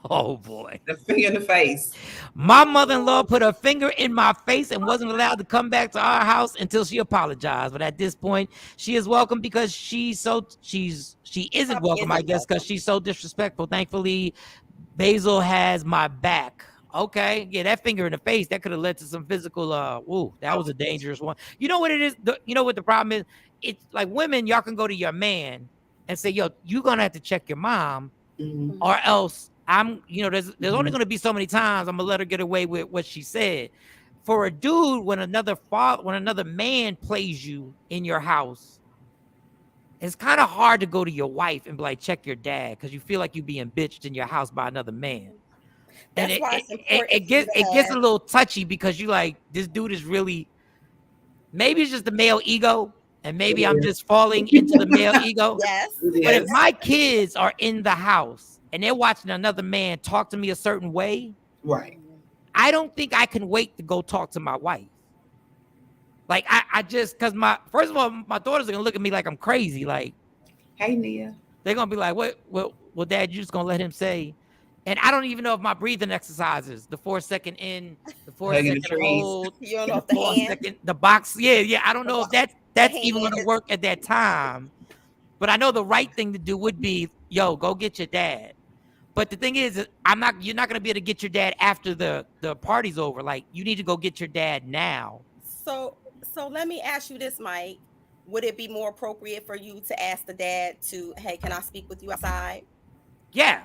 Oh boy. The finger in the face. My mother-in-law put her finger in my face and wasn't allowed to come back to our house until she apologized. But at this point, she is welcome, because she isn't welcome, I guess, because she's so disrespectful. Thankfully, Basil has my back. Okay, yeah, that finger in the face, that could have led to some physical, that was a dangerous one. You know what it is? You know what the problem is? It's like women, y'all can go to your man and say, yo, you're going to have to check your mom or else there's only going to be so many times I'm going to let her get away with what she said. For a dude, when another man plays you in your house, it's kind of hard to go to your wife and be like, check your dad, because you feel like you're being bitched in your house by another man. And That's why it's important. it gets a little touchy because you like, this dude is really, maybe it's just the male ego, and maybe I'm just falling into the male ego. Yes. But if my kids are in the house and they're watching another man talk to me a certain way, right, I don't think I can wait to go talk to my wife. Like I just, because first of all, my daughters are gonna look at me like I'm crazy. Like, hey Nia, they're gonna be like, what, well, Dad, you just gonna let him say? And I don't even know if my breathing exercises, the 4 second in, the 4 second hold, you don't know if the 4 hand, second, the box. Yeah. I don't know if that's even going to work at that time. But I know the right thing to do would be, yo, go get your dad. But the thing is, you're not going to be able to get your dad after the party's over. Like, you need to go get your dad now. So let me ask you this, Mike. Would it be more appropriate for you to ask the dad to, hey, can I speak with you outside? Yeah.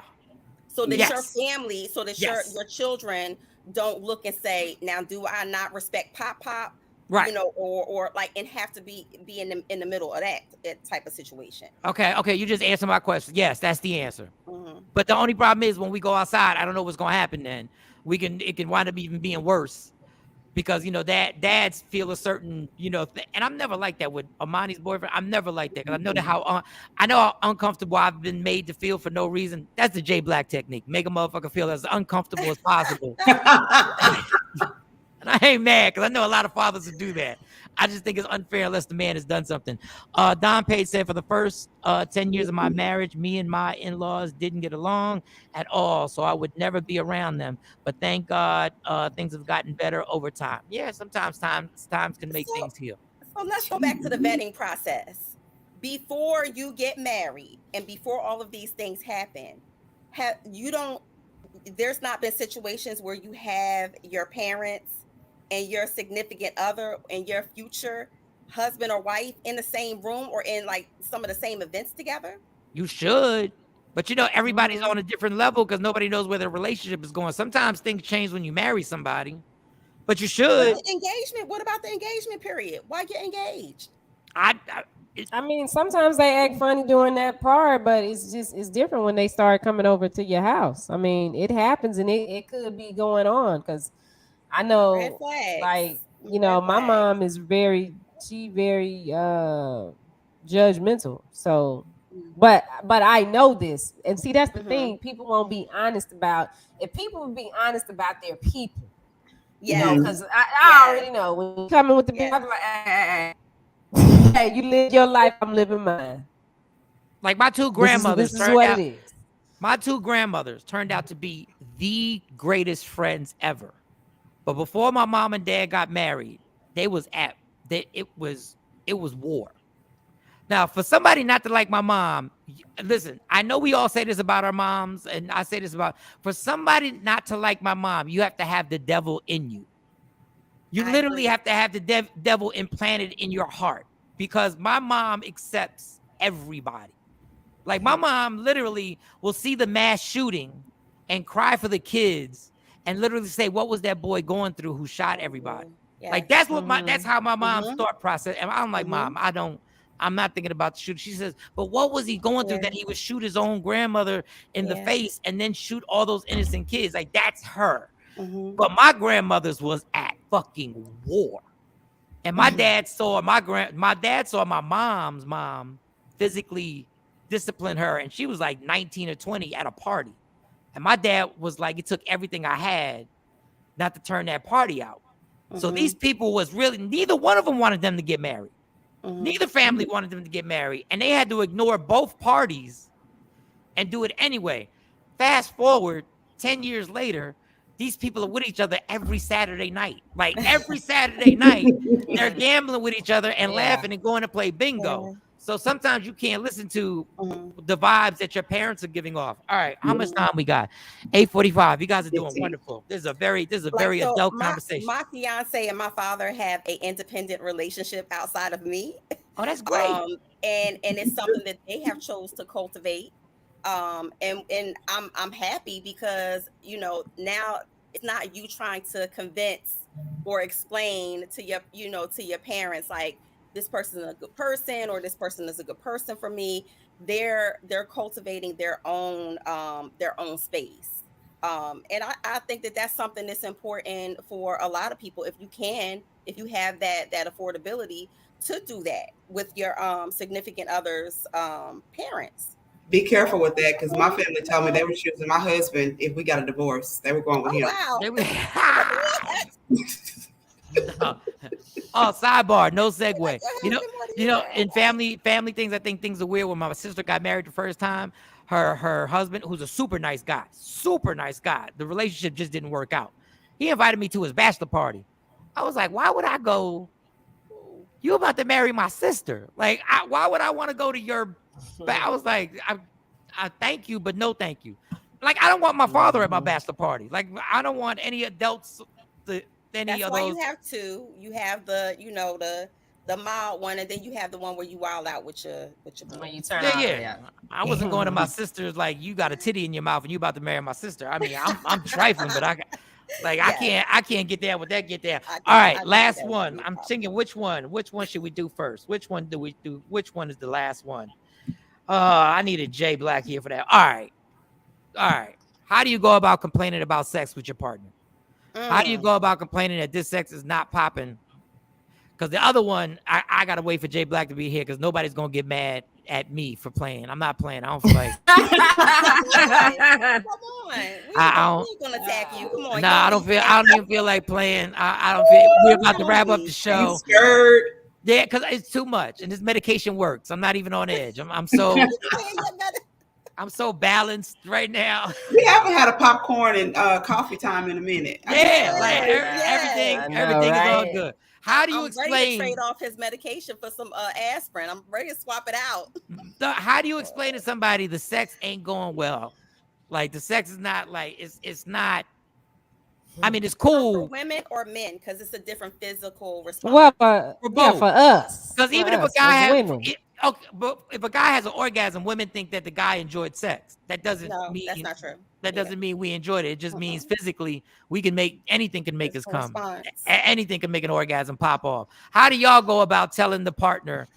So that your family, so that Yes. your children don't look and say, now, do I not respect Pop? Right. You know, or like, and have to be in the middle of that type of situation. Okay. You just answered my question. Yes, that's the answer. But the only problem is when we go outside, I don't know what's going to happen then. It can wind up even being worse. Because, dads feel a certain, and I'm never like that with Amani's boyfriend. I'm never like that. Because I know how uncomfortable I've been made to feel for no reason. That's the J Black technique. Make a motherfucker feel as uncomfortable as possible. And I ain't mad because I know a lot of fathers who do that. I just think it's unfair unless the man has done something. Don Page said, for the first 10 years of my marriage, me and my in-laws didn't get along at all, so I would never be around them. But thank God things have gotten better over time. Yeah, sometimes times can make things heal. So let's go back to the vetting process. Before you get married and before all of these things happen, there's not been situations where you have your parents and your significant other and your future husband or wife in the same room or in like some of the same events together? You should. But everybody's on a different level because nobody knows where their relationship is going. Sometimes things change when you marry somebody. But you should. But engagement, what about the engagement period? Why get engaged? I mean, sometimes they act funny during that part, but it's different when they start coming over to your house. I mean, it happens and it could be going on because I know, like, my mom is very judgmental. So, but I know this, and see, that's the thing. People won't be honest about. If people would be honest about their people, because I already know when you coming with the people, I'm like, hey, you live your life, I'm living mine. Like my two grandmothers. This is what it is. My two grandmothers turned out to be the greatest friends ever. But before my mom and dad got married, it was war. Now, for somebody not to like my mom, listen, I know we all say this about our moms, and I say this for somebody not to like my mom, you have to have the devil in you. You literally have to have the devil implanted in your heart because my mom accepts everybody. Like my mom literally will see the mass shooting and cry for the kids and literally say, what was that boy going through who shot everybody? Yes. Like that's what that's how my mom's thought process. And I'm like, Mom, I'm not thinking about the shooting. She says, but what was he going through that he would shoot his own grandmother in the face and then shoot all those innocent kids? Like that's her. But my grandmother's was at fucking war. And my dad saw my mom's mom physically discipline her. And she was like 19 or 20 at a party. And my dad was like, it took everything I had not to turn that party out. So these people was really, neither one of them wanted them to get married. Neither family wanted them to get married. And they had to ignore both parties and do it anyway. Fast forward 10 years later, these people are with each other every Saturday night. Like every Saturday night, they're gambling with each other and laughing and going to play bingo. So sometimes you can't listen to the vibes that your parents are giving off. All right, how much time we got? 8:45. You guys are doing 15. wonderful. This is a very So adult conversation. my fiance and my father have a independent relationship outside of me. Oh, that's great. And it's something that they have chose to cultivate. And I'm happy because now it's not you trying to convince or explain to your parents like this person is a good person or this person is a good person for me. They're cultivating their own space. And I think that that's something that's important for a lot of people. If you have that affordability to do that with your significant other's parents. Be careful with that, because my family told me they were choosing my husband if we got a divorce. They were going with him. Wow. Oh, sidebar, no segue. In family things, I think things are weird. When my sister got married the first time, her husband, who's a super nice guy, the relationship just didn't work out. He invited me to his bachelor party. I was like, why would I go? You about to marry my sister? Like, why would I want to go to your? I was like, I thank you, but no thank you. Like, I don't want my father at my bachelor party. Like, I don't want any adults. That's why you have two. You have the mild one, and then you have the one where you wild out with your When you turn yeah. I wasn't going to my sister's like, you got a titty in your mouth and you about to marry my sister. I mean, I'm trifling, but I can't get down with that. Get down. All right, last one. I'm thinking which one should we do first? Which one do we do? Which one is the last one? I needed Jay Black here for that. All right. How do you go about complaining about sex with your partner? How do you go about complaining that this sex is not popping? Because the other one, I got to wait for Jay Black to be here because nobody's going to get mad at me for playing. I'm not playing. I don't feel like. Come on. We're going to attack you. Come on. Nah, I don't even feel like playing. I don't feel. We're about to wrap up the show. Yeah, because it's too much. And this medication works. I'm not even on edge. I'm so balanced right now. We haven't had a popcorn and coffee time in a minute. Yeah, like everything is all good. How do you explain? Ready to trade off his medication for some aspirin. I'm ready to swap it out. How do you explain to somebody the sex ain't going well? Like the sex is not like it's not. I mean, it's cool for women or men because it's a different physical response. Well, for us. Because even if a guy has, but if a guy has an orgasm, women think that the guy enjoyed sex. That doesn't mean that's not true. That doesn't mean we enjoyed it. It just means physically we can make anything can make us come. Anything can make an orgasm pop off. How do y'all go about telling the partner?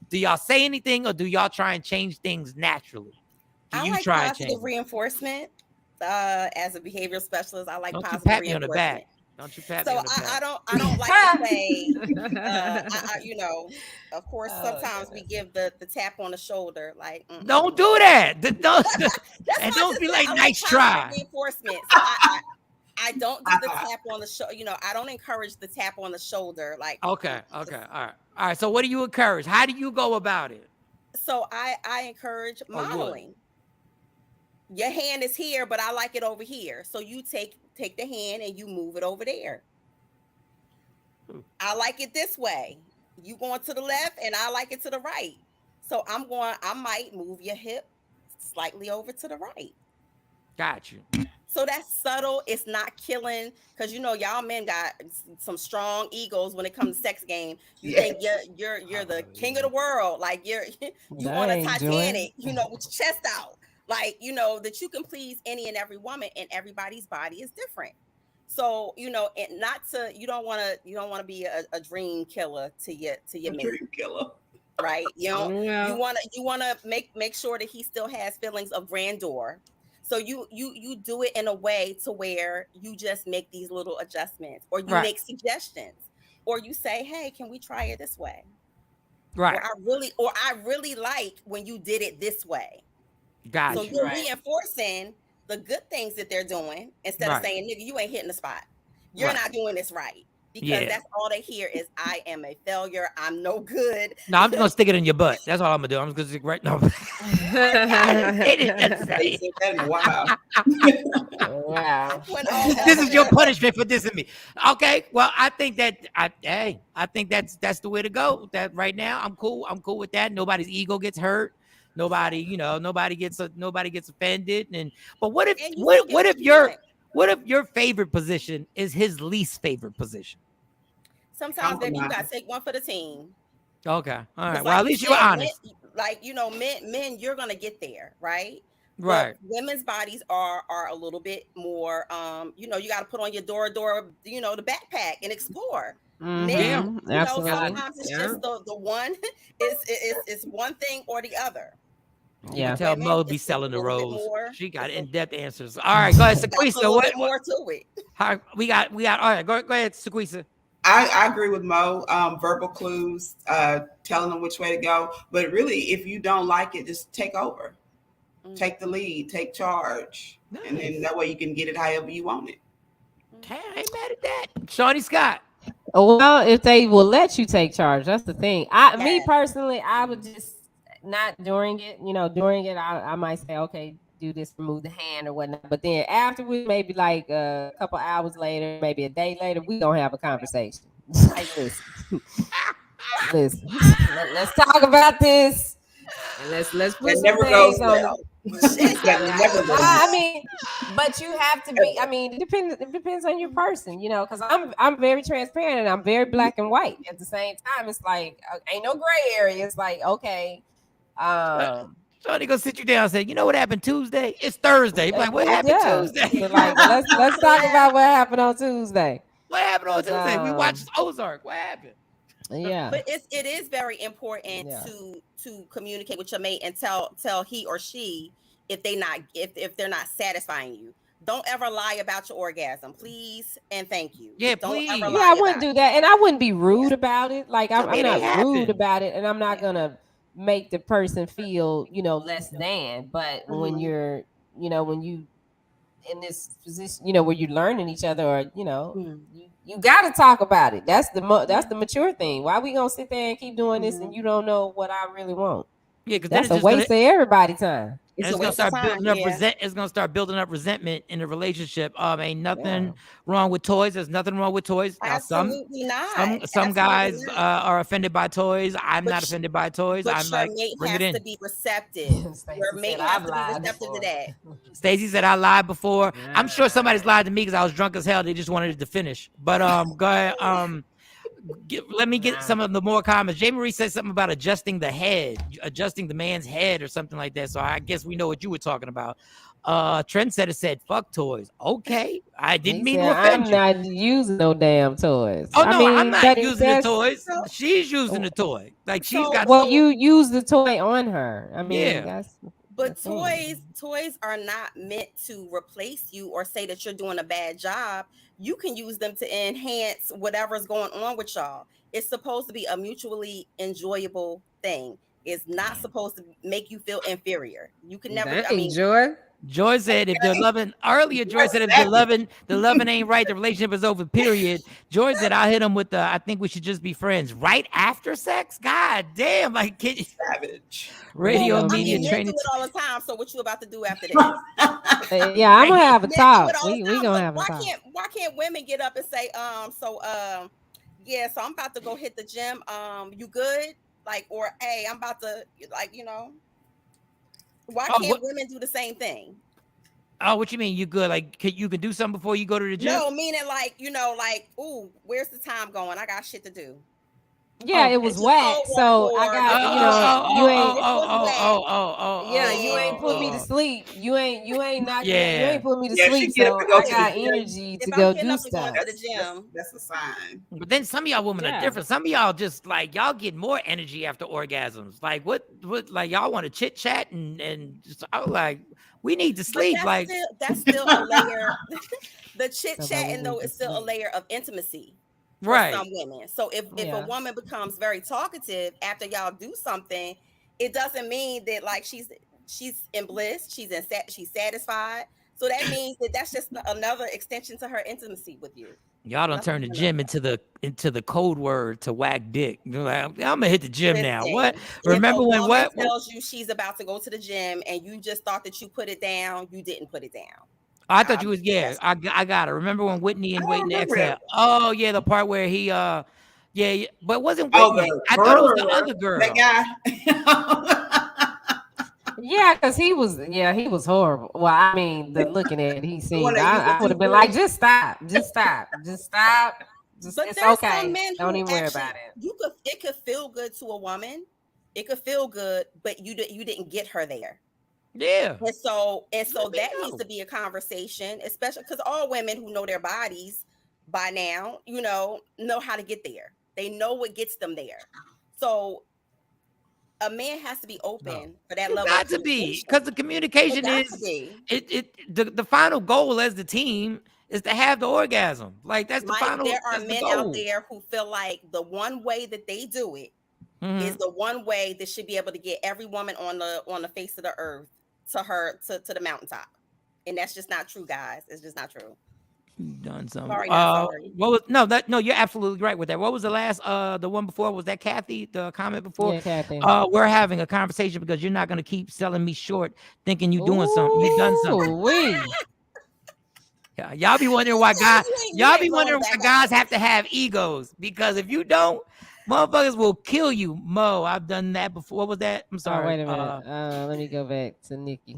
Do y'all say anything or do y'all try and change things naturally? I like positive reinforcement. As a behavioral specialist, I like positive reinforcement. Don't you pat me on the back. Don't you pat me on the back. I don't like to say, of course, sometimes we give the tap on the shoulder. Like, don't do that. Don't be like, nice try. Reinforcement. So I don't do the tap on the shoulder. I don't encourage the tap on the shoulder. Like, okay. All right. So what do you encourage? How do you go about it? So I encourage modeling. Your hand is here, but I like it over here. So you take the hand and you move it over there. I like it this way. You going to the left and I like it to the right. So I might move your hip slightly over to the right. Got you. So that's subtle. It's not killing because y'all men got some strong egos when it comes to sex game. You think you're the king of the world. Like you want a Titanic, with your chest out. Like, that you can please any and every woman and everybody's body is different. So, and you don't want to be a dream killer to your mate. Dream killer. Right. You want to make sure that he still has feelings of grandeur. So you do it in a way to where you just make these little adjustments or you make suggestions or you say, hey, can we try it this way? Right. Or I really like when you did it this way. Gotcha. So you're reinforcing the good things that they're doing instead of saying, nigga, you ain't hitting the spot. You're not doing this right. because that's all they hear is I am a failure. I'm no good. No, I'm just gonna stick it in your butt. That's all I'm gonna do. I'm just gonna stick right now. They said that in a while. Wow. This is your punishment for dissing me. Okay, well, I think that's the way to go. That right now, I'm cool. I'm cool with that. Nobody's ego gets hurt. Nobody gets offended. But what if your favorite position is his least favorite position? Sometimes baby, you gotta take one for the team. Okay, all right. Well, like at least you're honest. Men, you're gonna get there, right? Right. But women's bodies are a little bit more. You got to put on your door, the backpack and explore. Men, sometimes it's just the one. It's one thing or the other. You can tell Mo be selling the rose. She got in-depth answers. All right, go ahead, Sequisa. What more to it? We got. All right, go ahead, Sequisa. I agree with Mo. Verbal clues, telling them which way to go. But really, if you don't like it, just take over. Take the lead, take charge. Nice. And then that way you can get it however you want it. Damn, I ain't mad at that. Shawnee Scott. Well, if they will let you take charge, that's the thing. Me personally, I would just not during it. During it, I might say, okay, do this, remove the hand or whatnot. But then afterwards, maybe like a couple hours later, maybe a day later, we gonna have a conversation. Like, listen, let's talk about this. And let's put some things on it. I mean, but you have to be. I mean, it depends on your person, because I'm very transparent and I'm very black and white. At the same time, it's like ain't no gray area. It's like, okay. So they gonna sit you down and say, you know what happened Tuesday? It's Thursday. Like, what happened Tuesday? So like, let's talk about what happened on Tuesday. What happened on Tuesday? We watched Ozark. What happened? Yeah. But it is very important to communicate with your mate and tell he or she if they're not satisfying you. Don't ever lie about your orgasm, please and thank you. Yeah, please. I wouldn't do that, and I wouldn't be rude about it. Like I'm not rude about it, and I'm not gonna make the person feel less than. But when you're when you in this position where you're learning each other, or you got to talk about it. That's the mature thing. Why we gonna sit there and keep doing this and you don't know what I really want? Yeah, because that's a waste of everybody's time. It's gonna start building up It's gonna start building up resentment in the relationship. Ain't nothing wrong with toys. There's nothing wrong with toys. Now, Absolutely not. Some guys are offended by toys. I'm not offended by toys. But I'm your like, mate bring it in. has to be receptive. Your mate has to be receptive to that. Stacey said I lied before. I'm sure somebody's lied to me because I was drunk as hell. They just wanted it to finish. But go ahead. Let me get some of the more comments. J. Marie said something about adjusting the man's head or something like that. So I guess we know what you were talking about. Trendsetter said, fuck toys. Okay. I didn't mean to offend you. I'm not using no damn toys. Oh, no, I'm not using the toys. She's using the toy. Like she's got. Well, you use the toy on her. I mean, that's. But toys are not meant to replace you or say that you're doing a bad job. You can use them to enhance whatever's going on with y'all. It's supposed to be a mutually enjoyable thing. It's not supposed to make you feel inferior. You can never. Joy said if they're loving earlier. Joy said if the loving ain't right, the relationship is over. Period. Joy said I hit him with the I think we should just be friends right after sex. God damn, like kid, savage. Radio media training. Do it all the time. So what you about to do after this? Yeah, I'm gonna have a talk. We gonna have a talk. Why can't women get up and say so I'm about to go hit the gym. You good? Like, or hey, I'm about to Why can't women do the same thing? Oh, what you mean? You good? Like, you can do something before you go to the gym? No, meaning ooh, where's the time going? I got shit to do. Yeah, it was whack. So I got you ain't put me to sleep. You ain't put me to sleep. So I got energy to go do stuff. That's a sign. But then some of y'all women are different. Some of y'all just like y'all get more energy after orgasms. Like what like y'all want to chit chat and just I was like we need to sleep. That's still a layer. The chit chatting though is still a layer of intimacy. For some women. So if a woman becomes very talkative after y'all do something, it doesn't mean that like she's in bliss, she's satisfied. So that means that that's just another extension to her intimacy with you. Y'all don't turn the gym into the code word to whack dick. You're like, I'm gonna hit the gym now. What? Remember when what tells you she's about to go to the gym and you just thought that you put it down? You didn't put it down. I thought you was I got it. Remember when Whitney and Waiting to Exhale? Oh yeah, the part where he yeah, but it wasn't Whitney. I thought it was the other girl. That guy. Yeah, because he was horrible. Well, I mean, looking at it, he seemed. I would have been like, just stop. But it's okay. Don't even worry about it. It could feel good to a woman. It could feel good, but you didn't get her there. Yeah. And so that needs to be a conversation, especially because all women who know their bodies by now, know how to get there. They know what gets them there. So a man has to be open for that level. Got to be, because the communication is the final goal as the team is to have the orgasm. Like that's the final. There are men out there who feel like the one way that they do it is the one way that should be able to get every woman on the face of the earth to the mountaintop, and that's just not true, guys. It's just not true. Done something. Sorry. What was no? You're absolutely right with that. What was the last? The one before, was that Kathy? The comment before? Yeah, Kathy. We're having a conversation because you're not going to keep selling me short, thinking you're doing something. You done something. Yeah, y'all be wondering why guys. Y'all be wondering why guys have to have egos, because if you don't, motherfuckers will kill you. Mo, I've done that before. What was that? I'm sorry. Wait a minute. Let me go back to Nikki.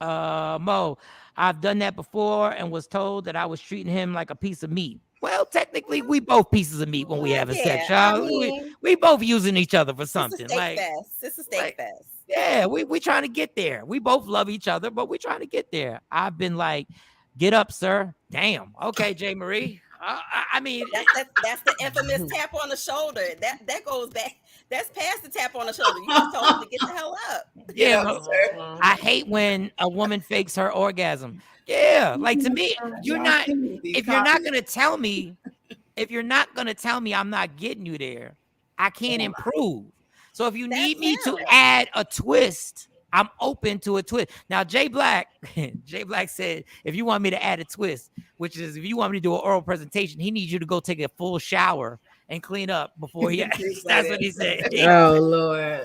Mo, I've done that before and was told that I was treating him like a piece of meat. Well, technically, we both pieces of meat when we having sex, y'all. I mean, we both using each other for something. It's a steak fest. Yeah, we trying to get there. We both love each other, but we trying to get there. I've been like, get up, sir. Damn. Okay, J. Marie. I mean, that's the infamous tap on the shoulder. That goes back. That's past the tap on the shoulder. You just told him to get the hell up. Yeah, I hate when a woman fakes her orgasm. Yeah, like to me, if you're not gonna tell me I'm not getting you there, I can't improve. So if you need me to add a twist, I'm open to a twist. Now, Jay Black said, if you want me to add a twist, which is if you want me to do an oral presentation, he needs you to go take a full shower and clean up before he. That's what he said. Oh Lord!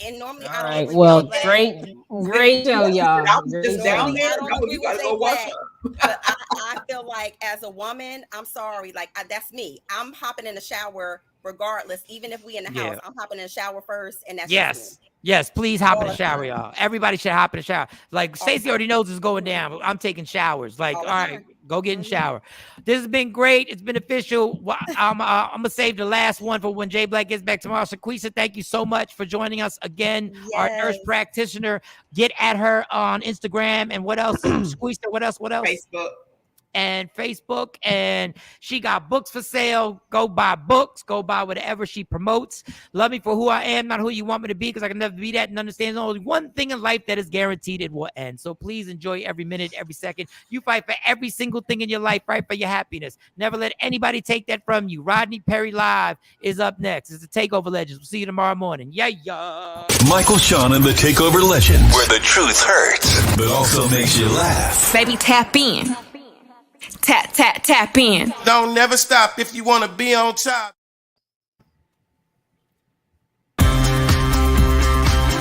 And normally, all right. Well, great show, y'all. Just down there. You gotta go watch her. But I feel like as a woman, I'm sorry. Like that's me. I'm hopping in the shower regardless, even if we in the house. I'm hopping in the shower first, and that's just me. Yes, please hop in the shower, y'all. Everybody should hop in the shower. Like Stacey already knows it's going down, but I'm taking showers. Like, all right, go get in the shower. This has been great. It's been official. I'm gonna save the last one for when Jay Black gets back tomorrow. Shaquisha, thank you so much for joining us again. Yes. Our nurse practitioner. Get at her on Instagram and what else? Shaquisha, what else? Facebook, and she got books for sale. Go buy books, go buy whatever she promotes. Love me for who I am, not who you want me to be, because I can never be that, and understand there's only one thing in life that is guaranteed, it will end. So please enjoy every minute, every second. You fight for every single thing in your life, fight for your happiness. Never let anybody take that from you. Rodney Perry Live is up next. It's the TakeOver Legends. We'll see you tomorrow morning. Yeah. Michael, Shawn, and the TakeOver Legends, where the truth hurts, but also makes you laugh. Baby, tap in. Tap in. Don't never stop if you want to be on top.